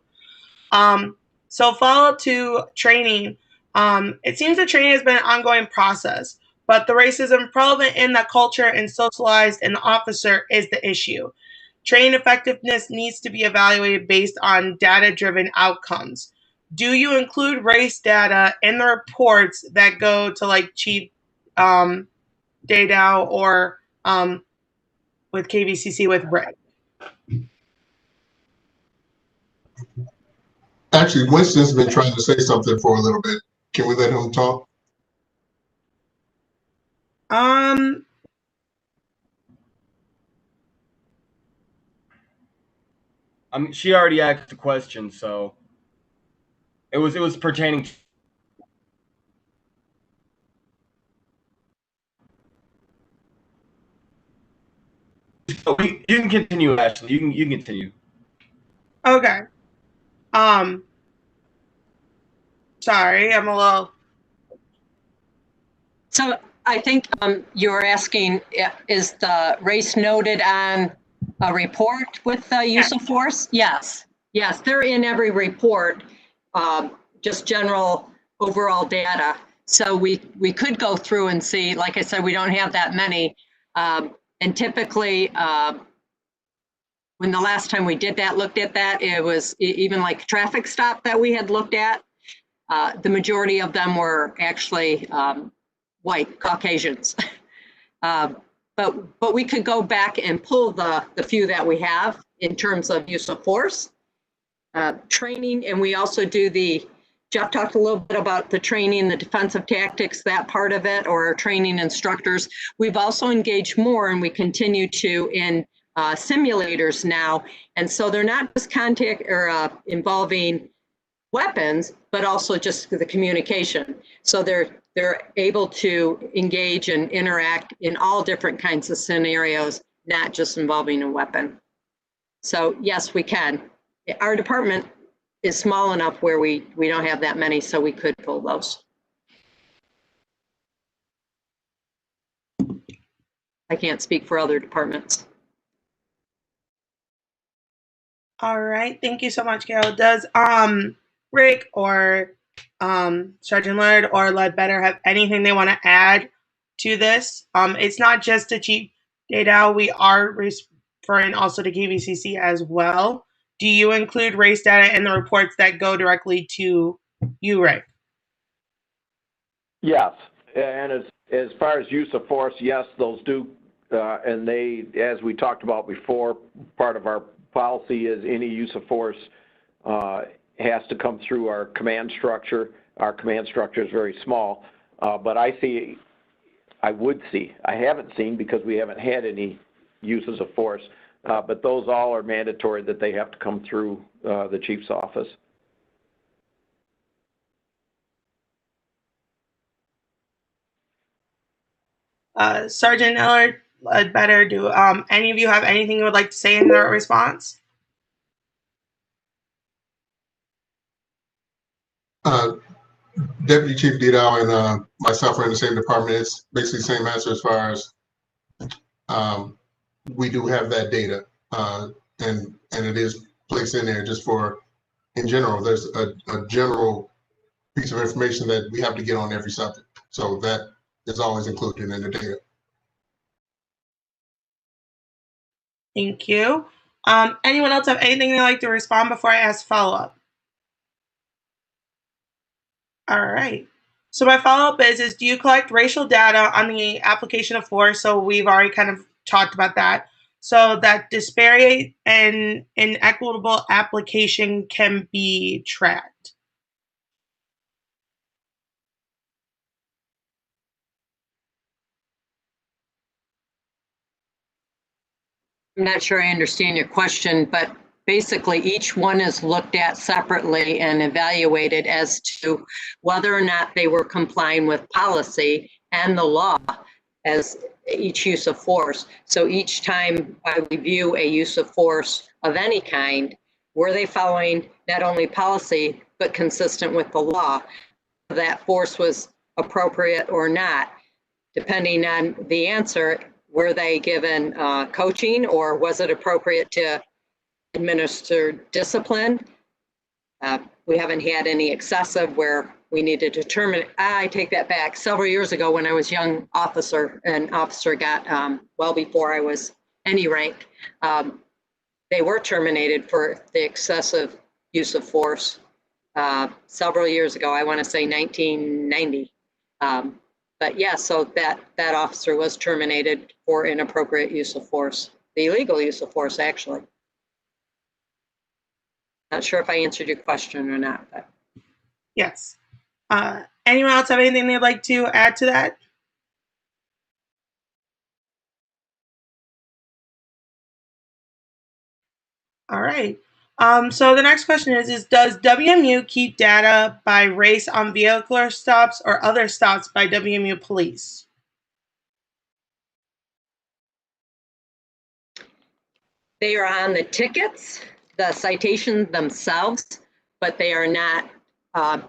So follow up to training. It seems that training has been an ongoing process. but the racism prevalent in that culture and socialized in the officer is the issue. Training effectiveness needs to be evaluated based on data-driven outcomes. Do you include race data in the reports that go to like Chief Dedow or with KVCC with Rick? Actually, Winston's been trying to say something for a little bit. Can we let him talk? I mean, she already asked the question, so it was pertaining to, you can continue, Ashley. You can continue. Okay. Sorry, I'm a little. So I think you're asking, is the race noted on a report with the use of force? Yes, yes, they're in every report, just general overall data. So we could go through and see, like I said, we don't have that many. And typically, when the last time we did that, looked at that, it was even like traffic stop that we had looked at. The majority of them were actually white Caucasians. But we could go back and pull the few that we have in terms of use of force, training, and we also do Jeff talked a little bit about the training, the defensive tactics, that part of it, or our training instructors. We've also engaged more, and we continue to in simulators now. And so they're not just contact or involving weapons, but also just the communication. So they're able to engage and interact in all different kinds of scenarios, not just involving a weapon. So yes, we can. Our department is small enough where we don't have that many, so we could pull those. I can't speak for other departments. All right, thank you so much, Carol. Does Rick or Sergeant Lillard or Ledbetter have anything they want to add to this? It's not just to Chief Dedow, we are referring also to KVCC as well. Do you include race data in the reports that go directly to you, Rick? Yes, and as far as use of force, yes, those do, and they, as we talked about before, part of our policy is any use of force has to come through our command structure. Our command structure is very small, but I haven't seen because we haven't had any uses of force, but those all are mandatory that they have to come through the chief's office. Sergeant Lillard, Ledbetter, do any of you have anything you would like to say in their response? Deputy Chief Dedow and myself are in the same department. It's basically the same answer as far as we do have that data, and it is placed in there just for, in general, there's a general piece of information that we have to get on every subject. So that is always included in the data. Thank you. Anyone else have anything they'd like to respond before I ask follow-up? All right. So my follow-up is do you collect racial data on the application of force? So we've already kind of talked about that. So that disparity and inequitable application can be tracked. I'm not sure I understand your question, but basically each one is looked at separately and evaluated as to whether or not they were complying with policy and the law as each use of force. So each time I review a use of force of any kind, were they following not only policy, but consistent with the law? That force was appropriate or not, depending on the answer. Were they given coaching, or was it appropriate to administer discipline? We haven't had any excessive where we need to determine, I take that back. Several years ago when I was young officer, an officer got, well before I was any rank, they were terminated for the excessive use of force several years ago. I want to say 1990. But yeah, so that officer was terminated for inappropriate use of force, the illegal use of force, actually. Not sure if I answered your question or not, but. Yes. Anyone else have anything they'd like to add to that? All right. So the next question is does WMU keep data by race on vehicular stops or other stops by WMU police? They are on the tickets, the citations themselves, but they are not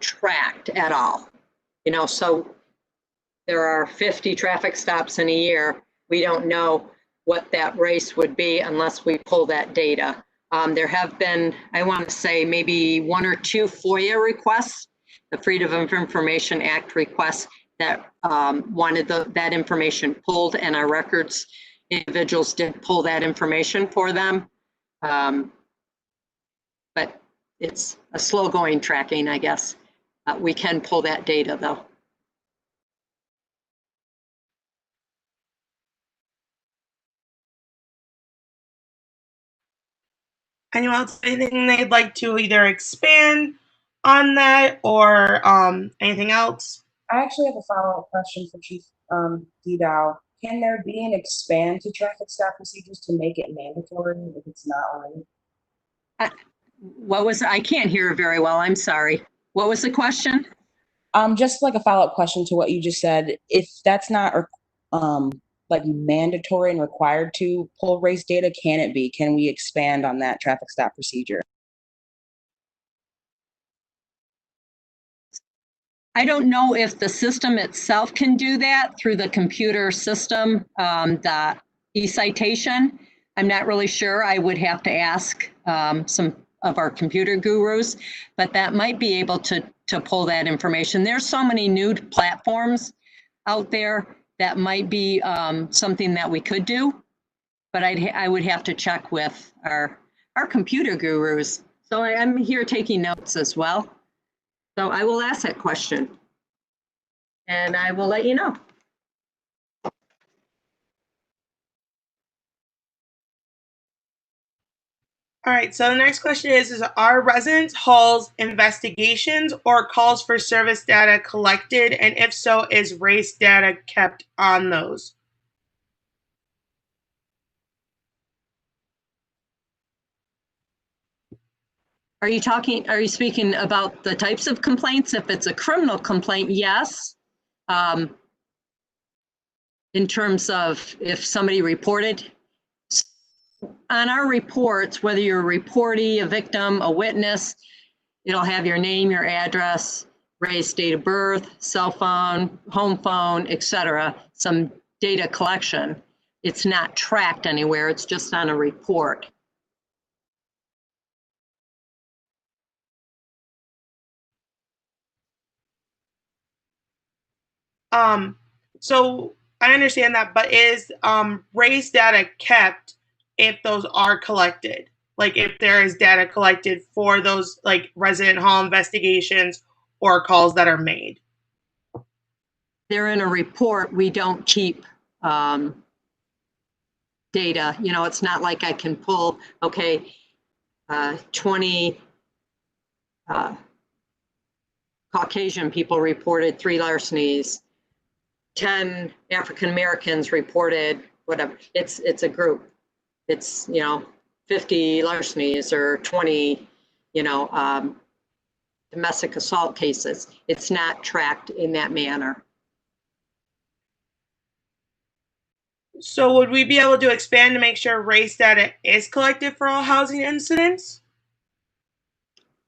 tracked at all. You know, so there are 50 traffic stops in a year. We don't know what that race would be unless we pull that data. There have been, I want to say, maybe 1 or 2 FOIA requests, the Freedom of Information Act requests that wanted that information pulled, and our records individuals did pull that information for them. But it's a slow going tracking, I guess. We can pull that data though. Anyone else, anything they'd like to either expand on that or anything else? I actually have a follow-up question for Chief Dedow. Can there be an expand to traffic stop procedures to make it mandatory if it's not already? What was, I can't hear very well, I'm sorry. What was the question? Just like a follow-up question to what you just said, if that's not like mandatory and required to pull race data, can it be? Can we expand on that traffic stop procedure? I don't know if the system itself can do that through the computer system, the e-citation. I'm not really sure. I would have to ask some of our computer gurus, but that might be able to pull that information. There's so many new platforms out there that might be something that we could do, but I would have to check with our computer gurus. So I'm here taking notes as well. So I will ask that question and I will let you know. All right, so the next question is are residence halls investigations or calls for service data collected? And if so, is race data kept on those? Are you speaking about the types of complaints? If it's a criminal complaint, yes. In terms of if somebody reported, on our reports, whether you're a reportee, a victim, a witness, it'll have your name, your address, race, date of birth, cell phone, home phone, etc. Some data collection. It's not tracked anywhere, it's just on a report. So I understand that, but is race data kept if those are collected? Like if there is data collected for those like resident hall investigations or calls that are made? They're in a report. We don't keep data. You know, it's not like I can pull, okay, 20 Caucasian people reported 3 larcenies. 10 African Americans reported whatever. It's a group. It's, you know, 50 larcenies or 20, you know, domestic assault cases. It's not tracked in that manner. So would we be able to expand to make sure race data is collected for all housing incidents?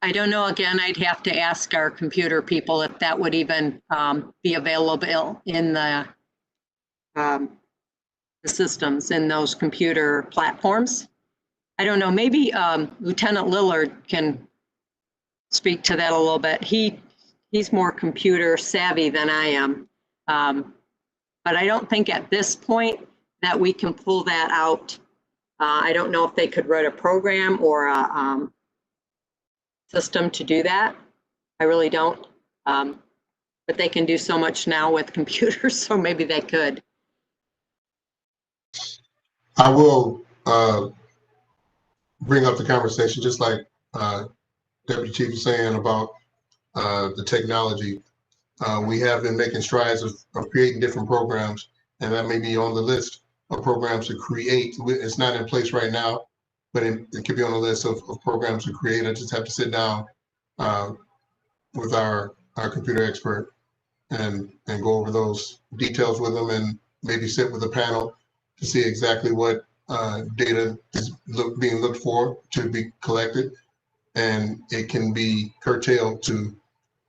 I don't know. Again, I'd have to ask our computer people if that would even be available in the systems in those computer platforms. I don't know. Maybe Lieutenant Lillard can speak to that a little bit. He he's more computer savvy than I am. But I don't think at this point that we can pull that out. I don't know if they could write a program or a system to do that. I really don't. But they can do so much now with computers, so maybe they could. I will bring up the conversation, just like Deputy Chief was saying about the technology. We have been making strides of creating different programs, and that may be on the list of programs to create. It's not in place right now, but it could be on the list of programs to create. I just have to sit down with our computer expert and go over those details with them, and maybe sit with a panel to see exactly what data is being looked for to be collected, and it can be curtailed to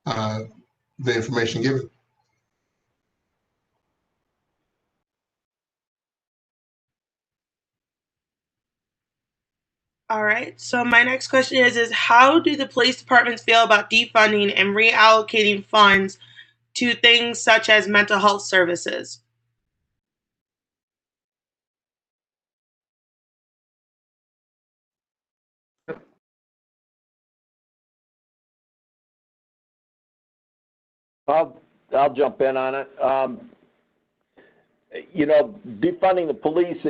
the information given. All right. So my next question is how do the police departments feel about defunding and reallocating funds to things such as mental health services? I'll jump in on it. You know, defunding the police,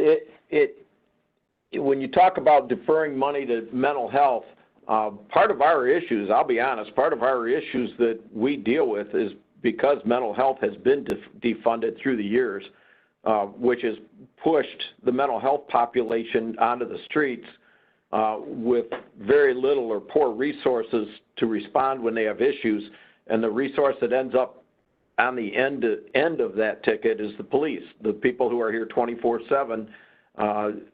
when you talk about deferring money to mental health, part of our issues, I'll be honest, part of our issues that we deal with is because mental health has been defunded through the years, which has pushed the mental health population onto the streets with very little or poor resources to respond when they have issues. And the resource that ends up on the end of that ticket is the police, the people who are here 24/7.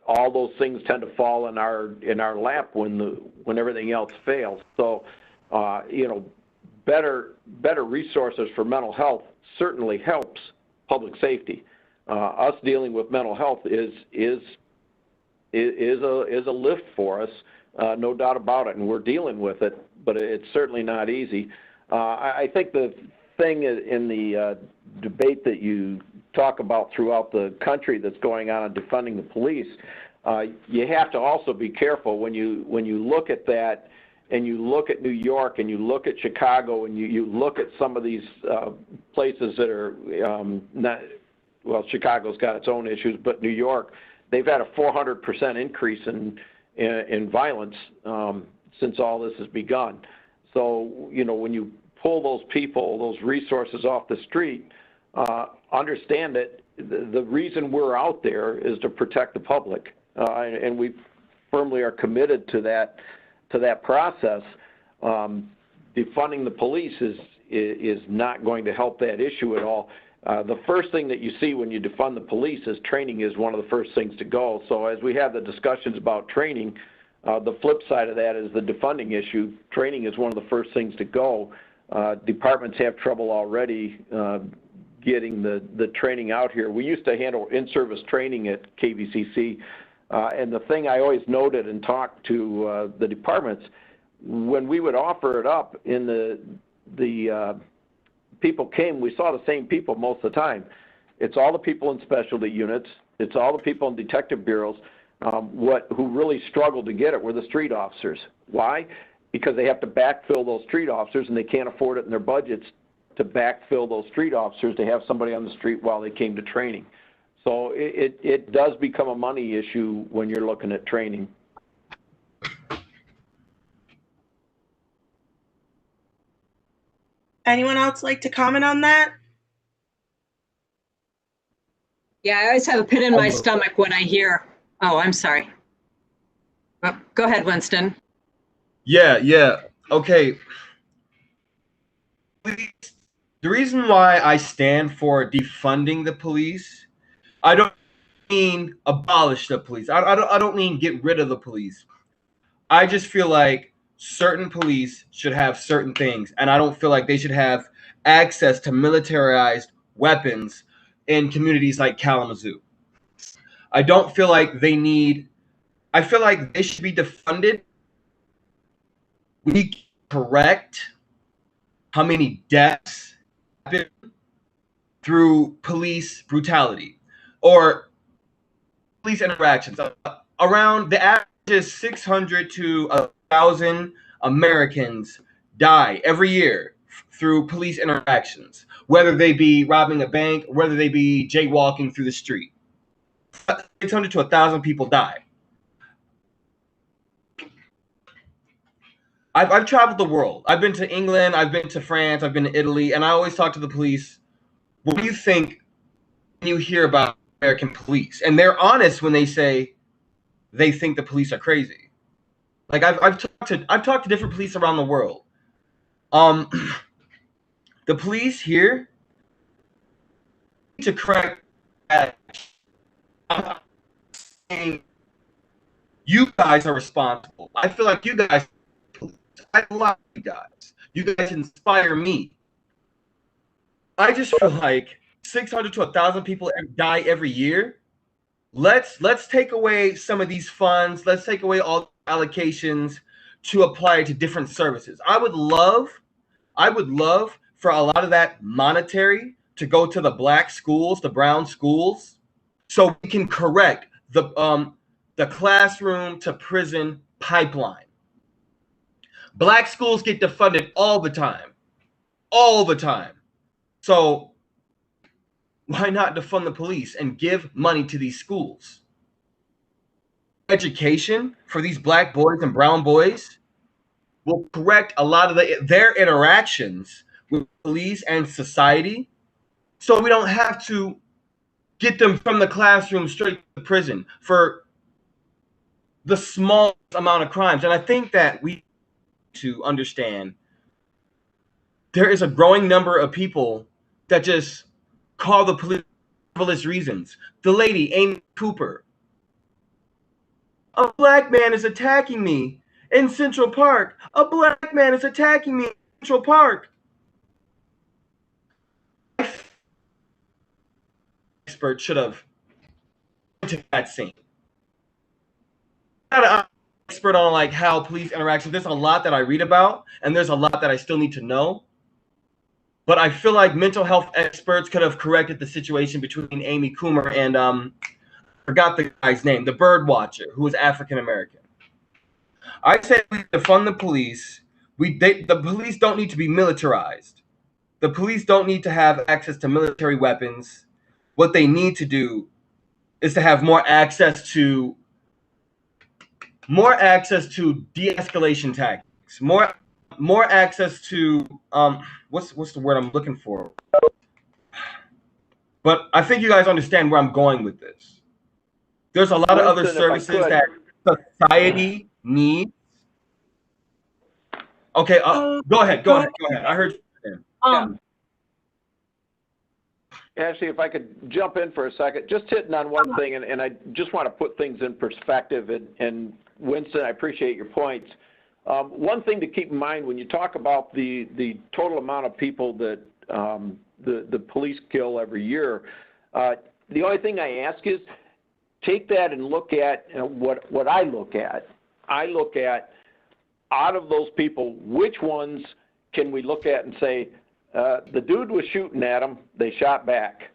All those things tend to fall in our lap when everything else fails. So, you know, better resources for mental health certainly helps public safety. Us dealing with mental health is a lift for us, no doubt about it, and we're dealing with it, but it's certainly not easy. I think the thing in the debate that you talk about throughout the country that's going on defunding the police, you have to also be careful when you look at that, and you look at New York, and you look at Chicago, and you look at some of these places that are not, well, Chicago's got its own issues, but New York, they've had a 400% increase in violence since all this has begun. So, you know, when you pull those people, those resources off the street, understand that the reason we're out there is to protect the public, and we firmly are committed to that process. Defunding the police is not going to help that issue at all. The first thing that you see when you defund the police is training is one of the first things to go. So as we have the discussions about training, the flip side of that is the defunding issue. Training is one of the first things to go. Departments have trouble already getting the training out here. We used to handle in-service training at KVCC, and the thing I always noted and talked to the departments, when we would offer it up in the people came, we saw the same people most of the time. It's all the people in specialty units. It's all the people in detective bureaus. Who really struggled to get it were the street officers. Why? Because they have to backfill those street officers, and they can't afford it in their budgets to backfill those street officers to have somebody on the street while they came to training. So it does become a money issue when you're looking at training. Anyone else like to comment on that? Yeah, I always have a pit in my stomach when I hear, oh, I'm sorry. Oh, go ahead, Winston. Yeah. Okay. The reason why I stand for defunding the police, I don't mean abolish the police. I don't mean get rid of the police. I just feel like certain police should have certain things, and I don't feel like they should have access to militarized weapons in communities like Kalamazoo. I don't feel like they need, I feel like they should be defunded. We correct how many deaths happen through police brutality or police interactions. Around the average is 600 to 1,000 Americans die every year through police interactions, whether they be robbing a bank, whether they be jaywalking through the street. 600 to 1,000 people die. I've traveled the world. I've been to England, I've been to France, I've been to Italy, and I always talk to the police. What do you think when you hear about American police? And they're honest when they say they think the police are crazy. Like I've talked to different police around the world. The police here need to correct that. I'm saying you guys are responsible. I feel like you guys, I love you guys. You guys inspire me. I just feel like 600 to 1,000 people die every year. Let's take away some of these funds. Let's take away all allocations to apply to different services. I would love for a lot of that monetary to go to the black schools, the brown schools, so we can correct the classroom to prison pipeline. Black schools get defunded all the time. So why not defund the police and give money to these schools? Education for these black boys and brown boys will correct a lot of their interactions with police and society, so we don't have to get them from the classroom straight to prison for the smallest amount of crimes. And I think that we need to understand there is a growing number of people that just call the police for frivolous reasons. The lady, Amy Cooper. A black man is attacking me in Central Park. A black man is attacking me in Central Park. Expert should have went to that scene. I'm not an expert on like how police interactions. There's a lot that I read about, and there's a lot that I still need to know. But I feel like mental health experts could have corrected the situation between Amy Coomer and I forgot the guy's name, the bird watcher, who was African American. I say we defund the police. The police don't need to be militarized. The police don't need to have access to military weapons. What they need to do is to have more access to de-escalation tactics, more access to what's the word I'm looking for? But I think you guys understand where I'm going with this. There's a lot of other services that society needs. Okay, go ahead. I heard you. Ashley, if I could jump in for a second, just hitting on one thing, and I just want to put things in perspective. And Winston, I appreciate your points. One thing to keep in mind when you talk about the total amount of people that the police kill every year, the only thing I ask is take that and look at what I look at. I look at, out of those people, which ones can we look at and say, the dude was shooting at them, they shot back.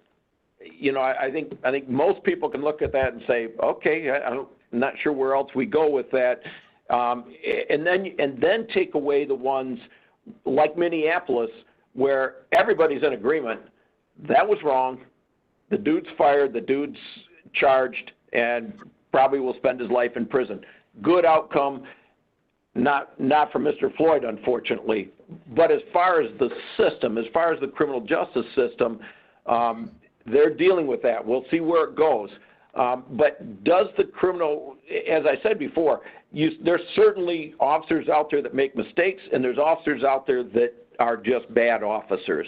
You know, I think most people can look at that and say, okay, I'm not sure where else we go with that. And then take away the ones like Minneapolis where everybody's in agreement. That was wrong. The dude's fired, the dude's charged, and probably will spend his life in prison. Good outcome, not for Mr. Floyd, unfortunately. But as far as the system, as far as the criminal justice system, they're dealing with that. We'll see where it goes. But does the criminal, as I said before, there's certainly officers out there that make mistakes, and there's officers out there that are just bad officers.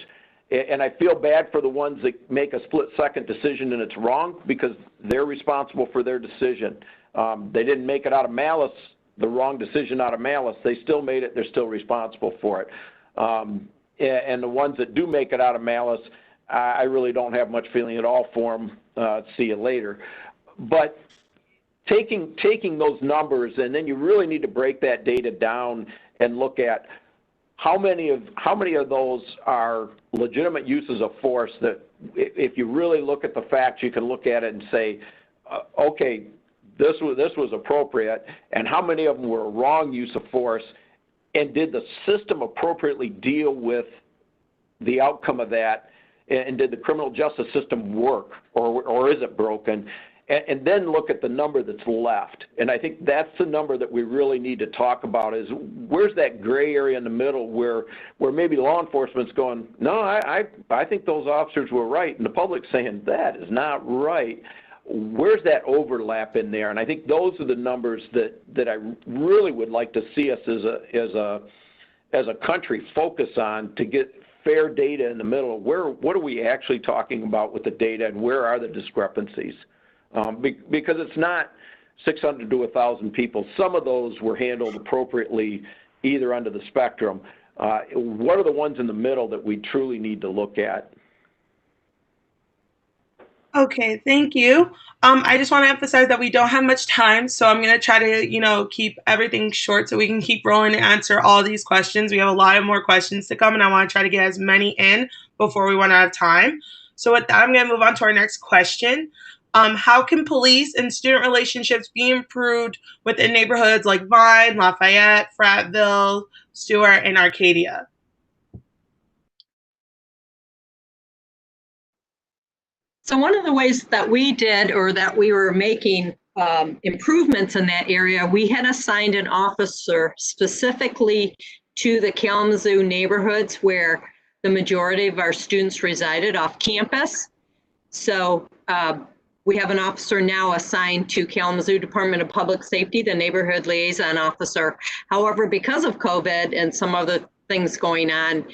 And I feel bad for the ones that make a split-second decision and it's wrong, because they're responsible for their decision. They didn't make it out of malice, the wrong decision out of malice. They still made it. They're still responsible for it. And the ones that do make it out of malice, I really don't have much feeling at all for them. See you later. But taking those numbers, and then you really need to break that data down and look at how many of those are legitimate uses of force that, if you really look at the facts, you can look at it and say, okay, this was appropriate, and how many of them were a wrong use of force, and did the system appropriately deal with the outcome of that, and did the criminal justice system work, or is it broken? And then look at the number that's left. And I think that's the number that we really need to talk about, is where's that gray area in the middle where maybe law enforcement's going, no, I think those officers were right, and the public's saying that is not right. Where's that overlap in there? And I think those are the numbers that I really would like to see us as a country focus on, to get fair data in the middle. What are we actually talking about with the data, and where are the discrepancies? Because it's not 600 to 1,000 people. Some of those were handled appropriately either end of the spectrum. What are the ones in the middle that we truly need to look at? Okay, thank you. I just want to emphasize that we don't have much time, so I'm going to try to, keep everything short so we can keep rolling and answer all these questions. We have a lot of more questions to come, and I want to try to get as many in before we run out of time. So with that, I'm going to move on to our next question. How can police and student relationships be improved within neighborhoods like Vine, Lafayette, Fratville, Stewart, and Arcadia? So one of the ways that we did, or that we were making improvements in that area, we had assigned an officer specifically to the Kalamazoo neighborhoods where the majority of our students resided off campus. So we have an officer now assigned to Kalamazoo Department of Public Safety, the neighborhood liaison officer. However, because of COVID and some other things going on,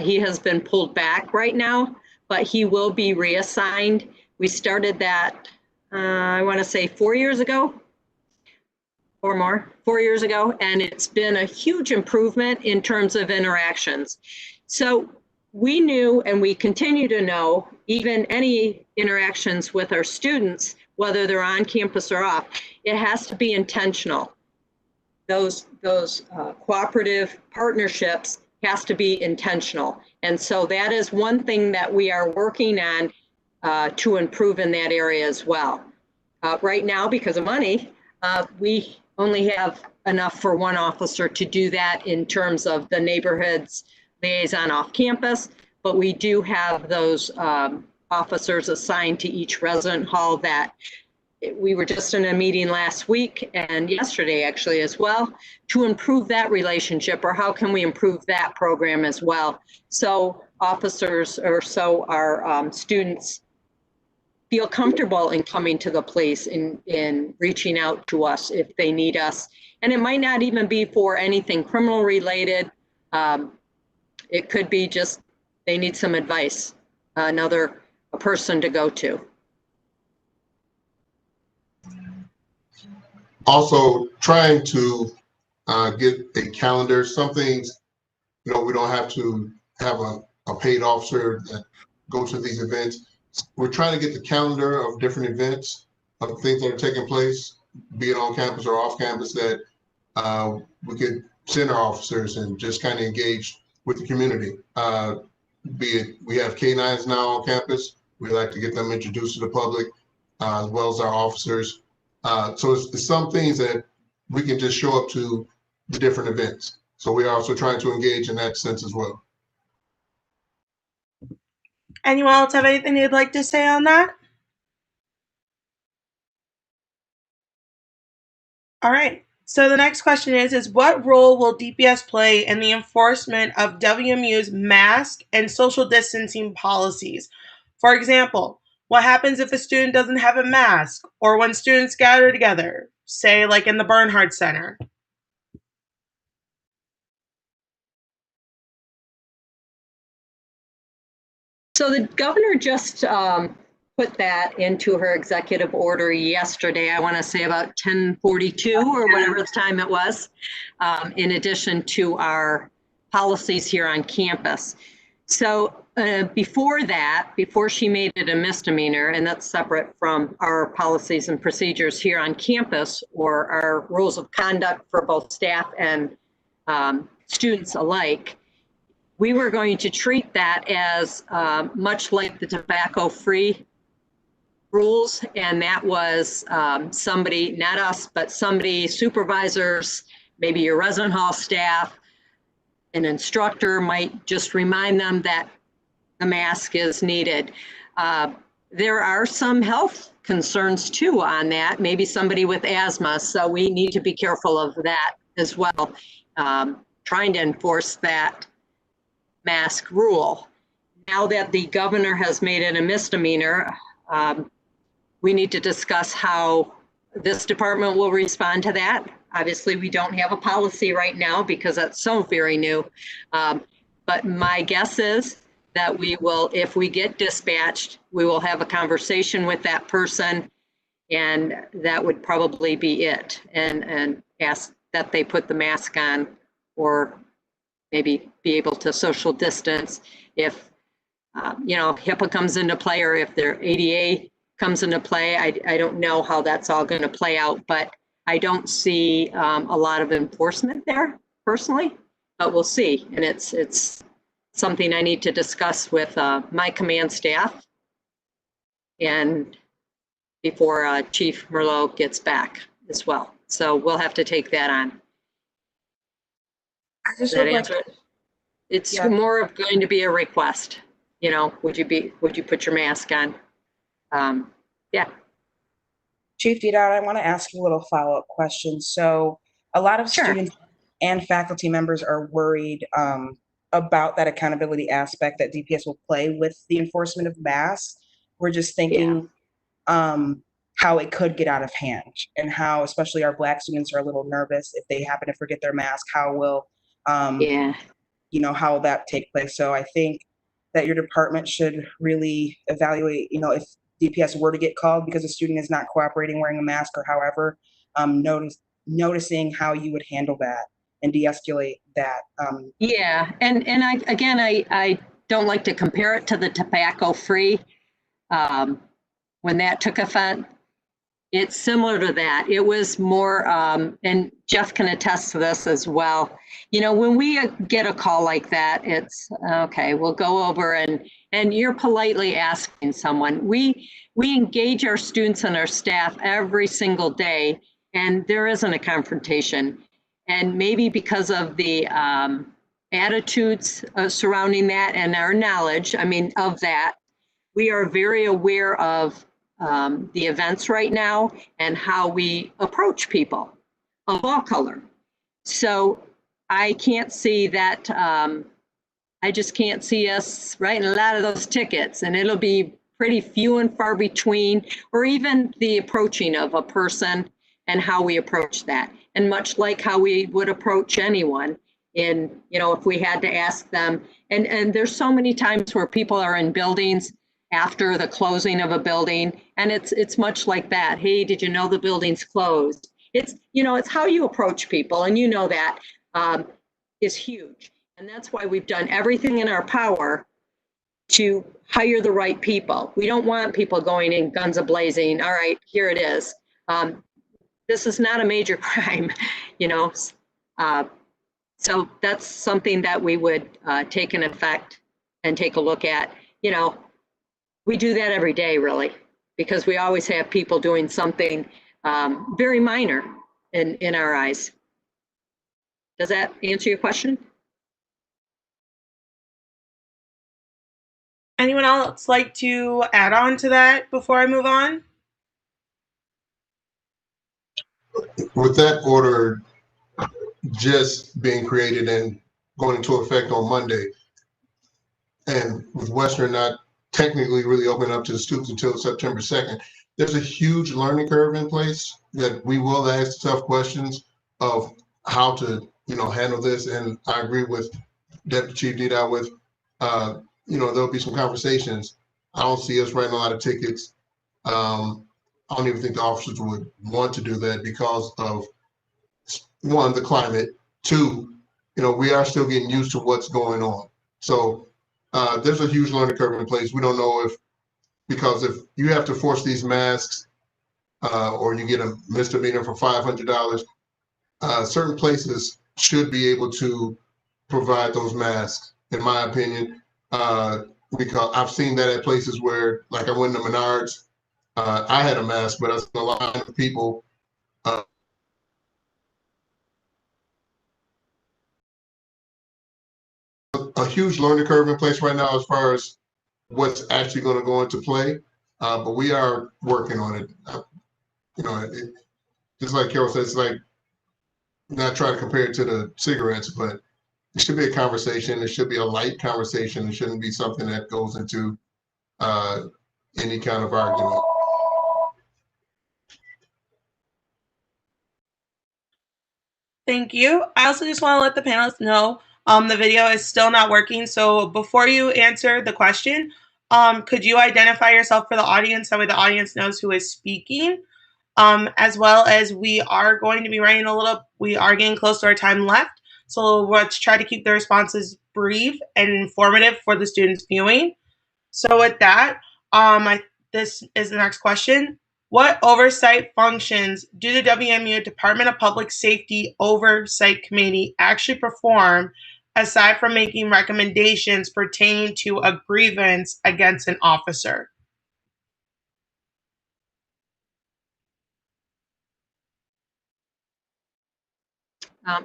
he has been pulled back right now, but he will be reassigned. We started that, I want to say 4 years ago or more, 4 years ago, and it's been a huge improvement in terms of interactions. So we knew, and we continue to know, even any interactions with our students, whether they're on campus or off, it has to be intentional. Those cooperative partnerships has to be intentional. And so that is one thing that we are working on to improve in that area as well. Right now, because of money, we only have enough for one officer to do that in terms of the neighborhood's liaison off campus, but we do have those officers assigned to each resident hall. That we were just in a meeting last week and yesterday actually as well, to improve that relationship, or how can we improve that program as well, so officers, or so our students feel comfortable in coming to the police, in reaching out to us if they need us. And it might not even be for anything criminal related. It could be just they need some advice, a person to go to. Also, trying to get a calendar. Some things, we don't have to have a paid officer that goes to these events. We're trying to get the calendar of different events, of things that are taking place, be it on campus or off campus, that we could send our officers and just kind of engage with the community. Be it, we have K-9s now on campus. We like to get them introduced to the public, as well as our officers. So it's some things that we can just show up to the different events. So we are also trying to engage in that sense as well. Anyone else have anything they'd like to say on that? All right. So the next question is what role will DPS play in the enforcement of WMU's mask and social distancing policies? For example, what happens if a student doesn't have a mask, or when students gather together, say like in the Bernhardt Center? So the governor just put that into her executive order yesterday, I want to say about 10:42 or whatever the time it was, in addition to our policies here on campus. So before she made it a misdemeanor, and that's separate from our policies and procedures here on campus, or our rules of conduct for both staff and students alike, we were going to treat that as much like the tobacco-free rules, and that was somebody, not us, but somebody, supervisors, maybe your resident hall staff, an instructor might just remind them that the mask is needed. There are some health concerns too on that, maybe somebody with asthma, so we need to be careful of that as well, trying to enforce that mask rule. Now that the governor has made it a misdemeanor, we need to discuss how this department will respond to that. Obviously, we don't have a policy right now because that's so very new. But my guess is that we will, if we get dispatched, we will have a conversation with that person, and that would probably be it. And ask that they put the mask on, or maybe be able to social distance if, HIPAA comes into play, or if their ADA comes into play. I don't know how that's all going to play out, but I don't see a lot of enforcement there personally, but we'll see. And it's something I need to discuss with my command staff and before Chief Merlot gets back as well. So we'll have to take that on. Does that answer it? It's more of going to be a request. Would you put your mask on? Yeah. Chief Dedow, I want to ask you a little follow-up question. So a lot of students and faculty members are worried about that accountability aspect that DPS will play with the enforcement of masks. We're just thinking how it could get out of hand, and how especially our Black students are a little nervous if they happen to forget their mask. How will how will that take place? So I think that your department should really evaluate, if DPS were to get called because a student is not cooperating wearing a mask or however, noticing how you would handle that and de-escalate that. I don't like to compare it to the tobacco-free. When that took effect, it's similar to that. It was more, and Jeff can attest to this as well. When we get a call like that, it's okay, we'll go over and you're politely asking someone. We engage our students and our staff every single day, and there isn't a confrontation. And maybe because of the attitudes surrounding that and our knowledge, of that, we are very aware of the events right now and how we approach people of all color. So I can't see that, I just can't see us writing a lot of those tickets, and it'll be pretty few and far between, or even the approaching of a person and how we approach that. And much like how we would approach anyone if we had to ask them, and there's so many times where people are in buildings after the closing of a building, and it's much like that. Hey, did you know the building's closed? It's how you approach people, and that is huge. And that's why we've done everything in our power to hire the right people. We don't want people going in guns a-blazing. All right, here it is. This is not a major crime, so that's something that we would take an effect and take a look at. We do that every day, really, because we always have people doing something very minor in our eyes. Does that answer your question? Anyone else like to add on to that before I move on? With that order just being created and going into effect on Monday, and with Western not technically really opening up to the students until September 2nd, there's a huge learning curve in place that we will ask tough questions of how to, handle this. And I agree with Deputy Chief Dedow with, there'll be some conversations. I don't see us writing a lot of tickets. I don't even think the officers would want to do that because of, one, the climate. Two, we are still getting used to what's going on. So there's a huge learning curve in place. We don't know because if you have to force these masks or you get a misdemeanor for $500, certain places should be able to provide those masks in my opinion, because I've seen that at places where, like I went to Menards, I had a mask, but I saw a line of people. A huge learning curve in place right now as far as what's actually going to go into play, but we are working on it. You know, just like Carol said, it's like not trying to compare it to the cigarettes, but it should be a conversation. It should be a light conversation. It shouldn't be something that goes into any kind of argument. Thank you. I also just want to let the panelists know the video is still not working. So before you answer the question, could you identify yourself for the audience? That way the audience knows who is speaking. As well as we are going to be running we are getting close to our time left. So let's try to keep the responses brief and informative for the students viewing. So with that, this is the next question. What oversight functions do the WMU Department of Public Safety Oversight Committee actually perform aside from making recommendations pertaining to a grievance against an officer?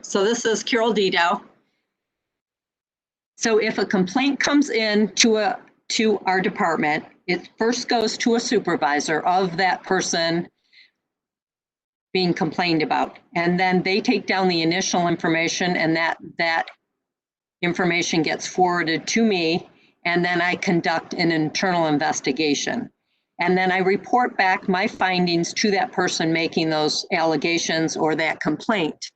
So this is Carol Dedow. So if a complaint comes in to our department, it first goes to a supervisor of that person being complained about. And then they take down the initial information, and that information gets forwarded to me. And then I conduct an internal investigation. And then I report back my findings to that person making those allegations or that complaint.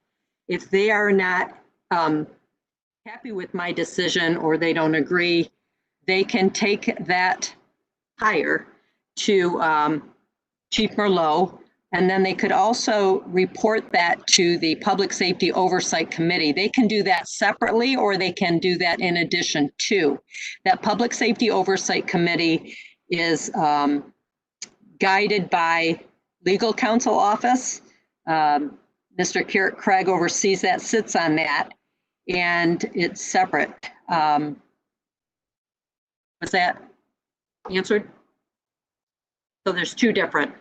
If they are not happy with my decision or they don't agree, they can take that higher to Chief Merlot, and then they could also report that to the Public Safety Oversight Committee. They can do that separately, or they can do that in addition to. That Public Safety Oversight Committee is guided by Legal Counsel Office. Mr. Craig oversees that, sits on that, and it's separate. Was that answered? So there's two different.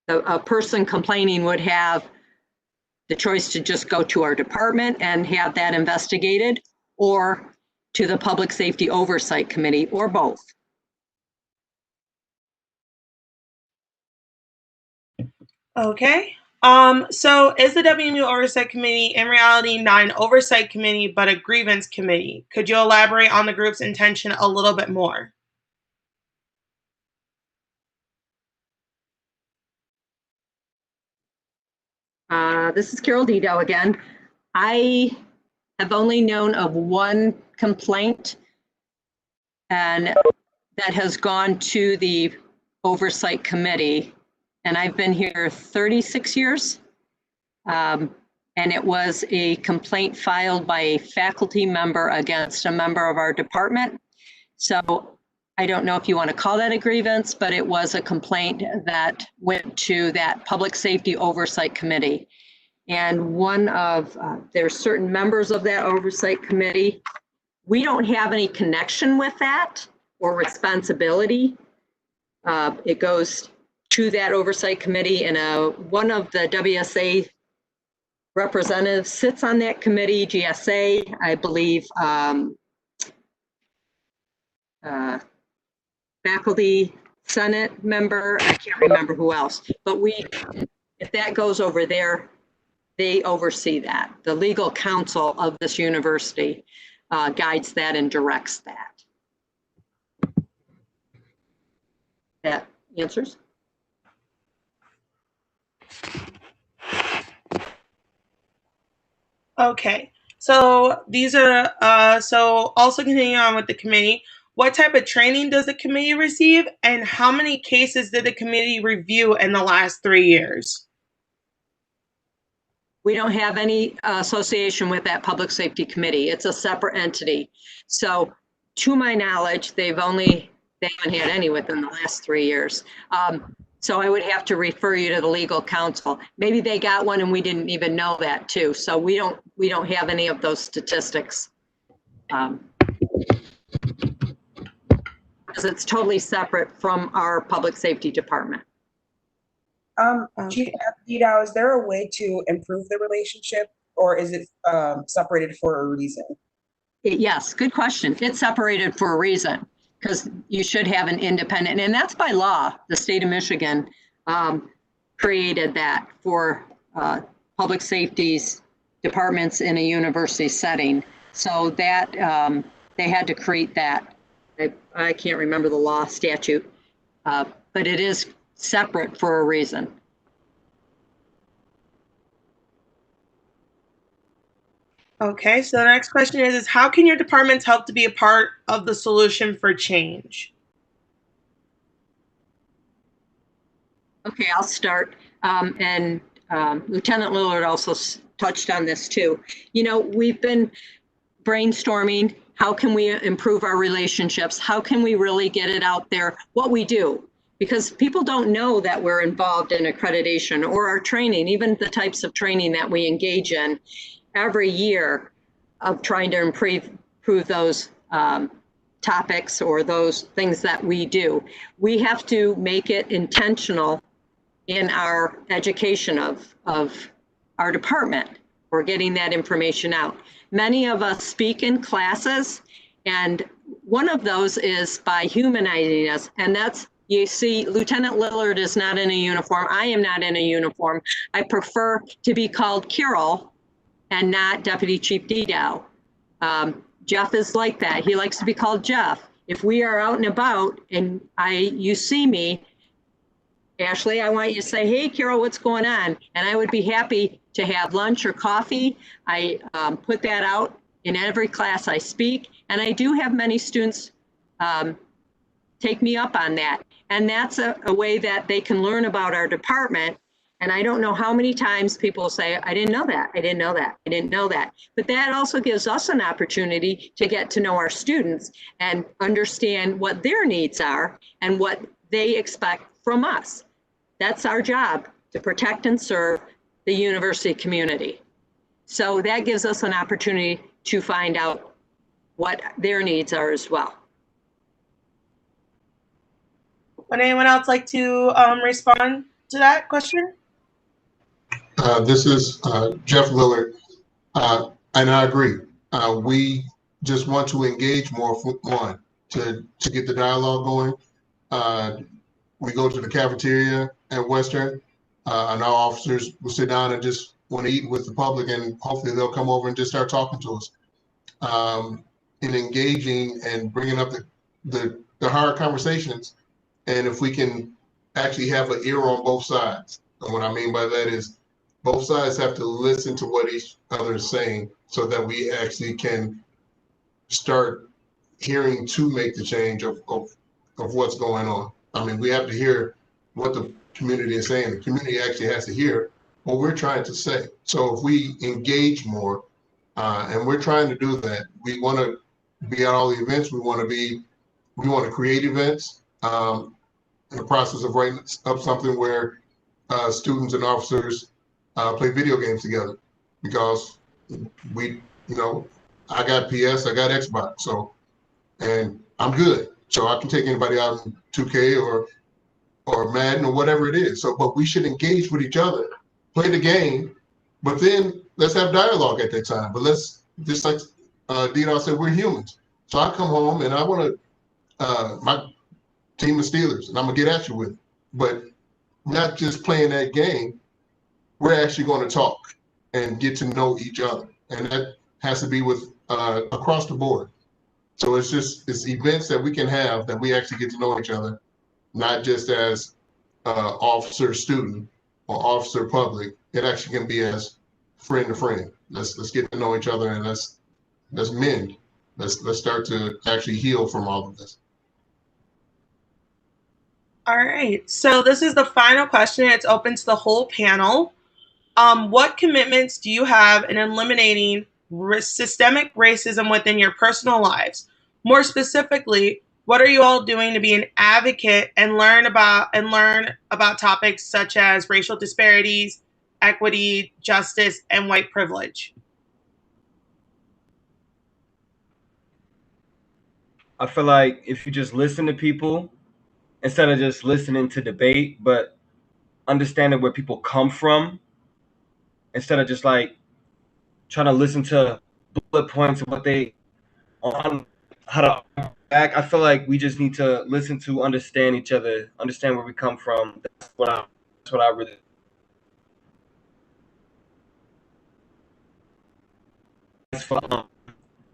A person complaining would have the choice to just go to our department and have that investigated, or to the Public Safety Oversight Committee, or both. Okay. So is the WMU Oversight Committee in reality not an oversight committee, but a grievance committee? Could you elaborate on the group's intention a little bit more? This is Carol Dedow again. I have only known of one complaint, and that has gone to the Oversight Committee. And I've been here 36 years. And it was a complaint filed by a faculty member against a member of our department. So I don't know if you want to call that a grievance, but it was a complaint that went to that Public Safety Oversight Committee. And one of, there's certain members of that Oversight Committee. We don't have any connection with that or responsibility. It goes to that Oversight Committee, and one of the WSA representatives sits on that committee, GSA, I believe, faculty Senate member, I can't remember who else, but if that goes over there, they oversee that. The legal counsel of this university guides that and directs that. That answers? Okay, so these are, so also continuing on with the committee, what type of training does the committee receive, and how many cases did the committee review in the last 3 years? We don't have any association with that Public Safety Committee. It's a separate entity. So to my knowledge, they haven't had any within the last 3 years. So I would have to refer you to the legal counsel. Maybe they got one and we didn't even know that too. So we don't have any of those statistics. Because it's totally separate from our public safety department. Chief Dedow, is there a way to improve the relationship, or is it separated for a reason? Yes, good question. It's separated for a reason, because you should have an independent, and that's by law. The state of Michigan created that for public safety's departments in a university setting. So that they had to create that. I can't remember the law statute, but it is separate for a reason. Okay, so the next question is how can your departments help to be a part of the solution for change? Okay, I'll start. And Lieutenant Lillard also touched on this too. You know, we've been brainstorming, how can we improve our relationships? How can we really get it out there, what we do? Because people don't know that we're involved in accreditation or our training, even the types of training that we engage in every year of trying to improve those topics or those things that we do. We have to make it intentional in our education of our department. We're getting that information out. Many of us speak in classes, and one of those is by humanizing us, and that's, you see, Lieutenant Lillard is not in a uniform. I am not in a uniform. I prefer to be called Carol and not Deputy Chief Dedow. Jeff is like that. He likes to be called Jeff. If we are out and about and you see me, Ashley, I want you to say, hey, Carol, what's going on? And I would be happy to have lunch or coffee. I put that out in every class I speak. And I do have many students take me up on that. And that's a way that they can learn about our department. And I don't know how many times people say, I didn't know that, I didn't know that, I didn't know that. But that also gives us an opportunity to get to know our students and understand what their needs are and what they expect from us. That's our job, to protect and serve the university community. So that gives us an opportunity to find out what their needs are as well. Would anyone else like to respond to that question? This is Jeff Lillard, and I agree. We just want to engage more, one, to get the dialogue going. We go to the cafeteria at Western, and our officers will sit down and just want to eat with the public, and hopefully they'll come over and just start talking to us. In engaging and bringing up the hard conversations, and if we can actually have an ear on both sides. And what I mean by that is both sides have to listen to what each other is saying so that we actually can start hearing to make the change of what's going on. I mean, we have to hear what the community is saying. The community actually has to hear what we're trying to say. So if we engage more, and we're trying to do that, we want to be at all the events. We want to create events. In the process of writing up something where students and officers play video games together, because I got PS, I got Xbox, so, and I'm good. So I can take anybody out in 2K or Madden or whatever it is. So, but we should engage with each other, play the game, but then let's have dialogue at that time. But let's, just like Dedow said, we're humans. So I come home and I want to, my team of Steelers, and I'm gonna get at you with it. But not just playing that game, we're actually going to talk and get to know each other. And that has to be with across the board. So it's events that we can have that we actually get to know each other, not just as officer student or officer public. It actually can be as friend to friend. Let's get to know each other, and let's mend. Let's start to actually heal from all of this. All right, so this is the final question. It's open to the whole panel. What commitments do you have in eliminating systemic racism within your personal lives? More specifically, What are you all doing to be an advocate and learn about topics such as racial disparities, equity, justice, and white privilege? I feel like if you just listen to people instead of just listening to debate, but understanding where people come from, instead of just like trying to listen to bullet points of what they on how to act. I feel like we just need to listen to understand each other, understand where we come from. That's what I really. Thanks for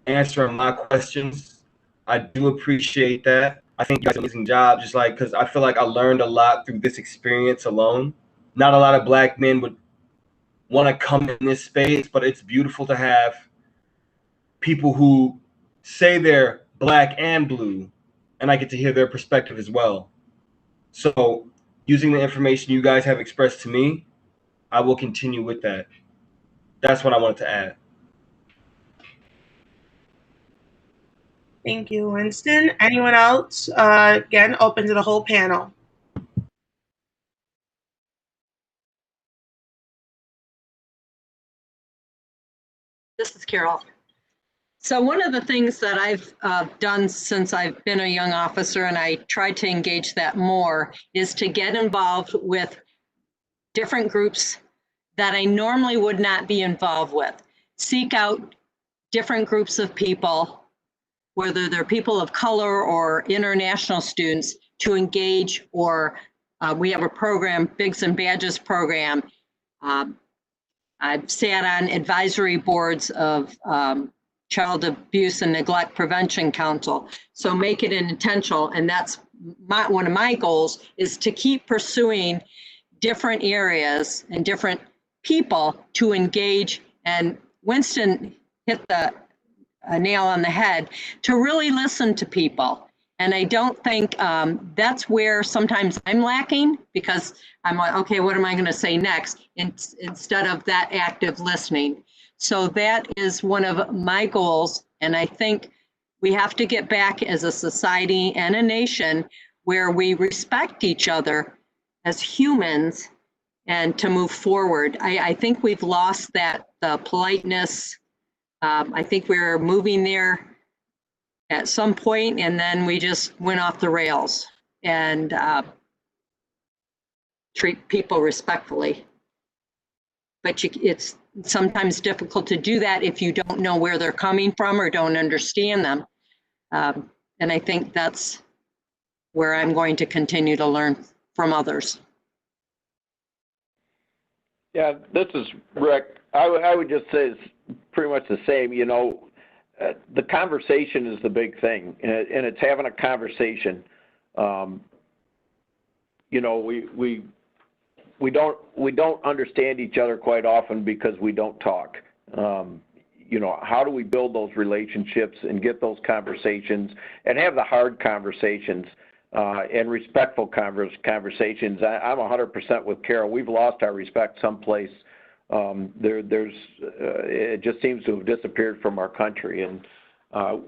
answering my questions. I do appreciate that. I think you guys are an amazing job, just like because I feel like I learned a lot through this experience alone. Not a lot of Black men would want to come in this space, but it's beautiful to have people who say they're Black and blue, and I get to hear their perspective as well. So using the information you guys have expressed to me, I will continue with that. That's what I wanted to add. Thank you, Winston. Anyone else? Again, open to the whole panel. This is Carol. So one of the things that I've done since I've been a young officer, and I try to engage that more, is to get involved with different groups that I normally would not be involved with. Seek out different groups of people, whether they're people of color or international students, to engage, or we have a program, Bigs and Badges program. I've sat on advisory boards of Child Abuse and Neglect Prevention Council. So make it an intentional, and that's one of my goals, is to keep pursuing different areas and different people to engage. And Winston hit the nail on the head, to really listen to people. And I don't think that's where sometimes I'm lacking, because I'm like, okay, what am I going to say next? Instead of that active listening. So that is one of my goals. And I think we have to get back as a society and a nation where we respect each other as humans and to move forward. I think we've lost that politeness. I think we're moving there at some point, and then we just went off the rails, and treat people respectfully. But it's sometimes difficult to do that if you don't know where they're coming from or don't understand them. And I think that's where I'm going to continue to learn from others. Yeah, this is Rick. I would just say it's pretty much the same. You know, the conversation is the big thing, and it's having a conversation. You know, we don't understand each other quite often because we don't talk. You know, how do we build those relationships and get those conversations and have the hard conversations and respectful conversations? I'm 100% with Carol. We've lost our respect someplace. It just seems to have disappeared from our country, and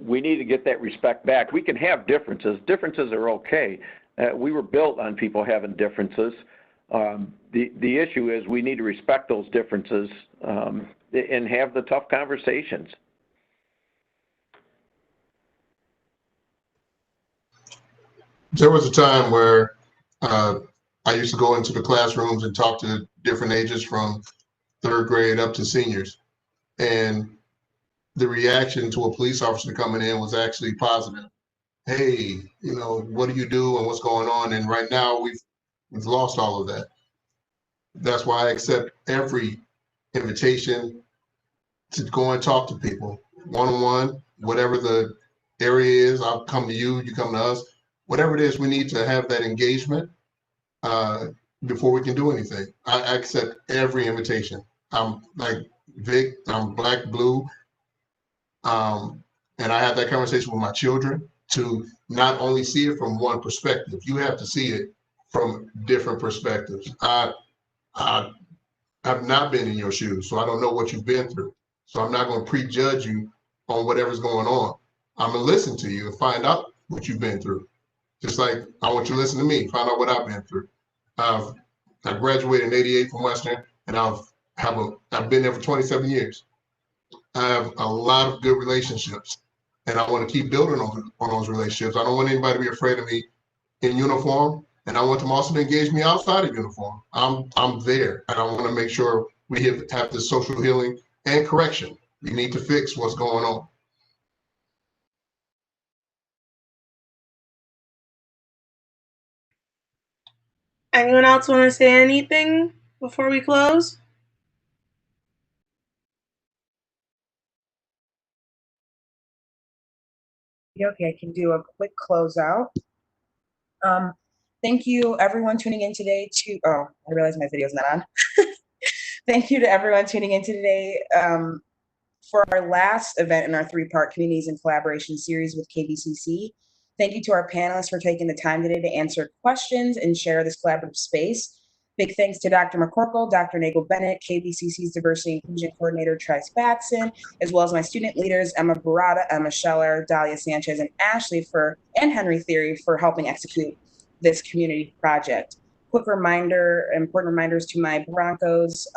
we need to get that respect back. We can have differences. Differences are okay. We were built on people having differences. The issue is we need to respect those differences and have the tough conversations. There was a time where I used to go into the classrooms and talk to different ages from 3rd grade up to seniors. And the reaction to a police officer coming in was actually positive. Hey, you know, what do you do and what's going on? And right now we've lost all of that. That's why I accept every invitation to go and talk to people one-on-one, whatever the area is. I'll come to you, you come to us. Whatever it is, we need to have that engagement before we can do anything. I accept every invitation. I'm like Vic, I'm Black, blue. And I have that conversation with my children to not only see it from one perspective, you have to see it from different perspectives. I've not been in your shoes, so I don't know what you've been through. So I'm not going to prejudge you on whatever's going on. I'm going to listen to you and find out what you've been through. Just like I want you to listen to me, find out what I've been through. I graduated in '88 from Western, and I've been there for 27 years. I have a lot of good relationships, and I want to keep building on those relationships. I don't want anybody to be afraid of me in uniform, and I want them also to engage me outside of uniform. I'm there, and I want to make sure we have this social healing and correction. We need to fix what's going on. Anyone else want to say anything before we close? Okay, I can do a quick closeout. Thank you, everyone tuning in today I realize my video's not on. Thank you to everyone tuning in today for our last event in our 3-part Communities in Collaboration series with KVCC. Thank you to our panelists for taking the time today to answer questions and share this collaborative space. Big thanks to Dr. McCorkle, Dr. Nagel-Bennett, KVCC's Diversity and Inclusion Coordinator, Trice Batson, as well as my student leaders, Emma Barada, Emma Scheller, Dahlia Sanchez, and Ashley and Henry Theory for helping execute this community project. Important reminders to my Broncos.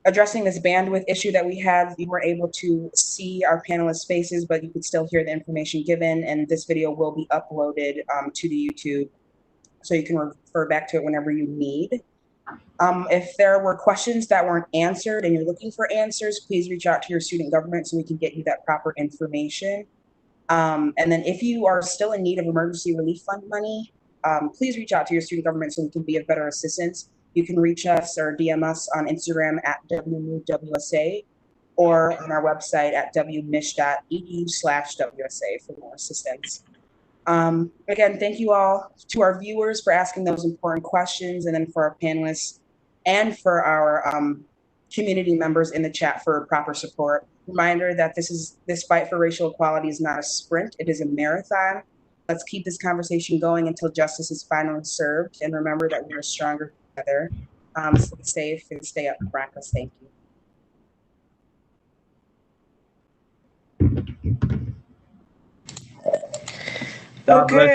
Addressing this bandwidth issue that we had, you weren't able to see our panelists' faces, but you could still hear the information given, and this video will be uploaded to the YouTube, so you can refer back to it whenever you need. If there were questions that weren't answered and you're looking for answers, please reach out to your student government so we can get you that proper information. And then if you are still in need of emergency relief fund money, please reach out to your student government so we can be of better assistance. You can reach us or DM us on Instagram at WMUWSA or on our website at wmich.edu/WSA for more assistance. Again, thank you all to our viewers for asking those important questions, and then for our panelists and for our community members in the chat for proper support. Reminder that this fight for racial equality is not a sprint, it is a marathon. Let's keep this conversation going until justice is finally served, and remember that we are stronger together. Stay safe and stay up, Broncos. Thank you. Okay.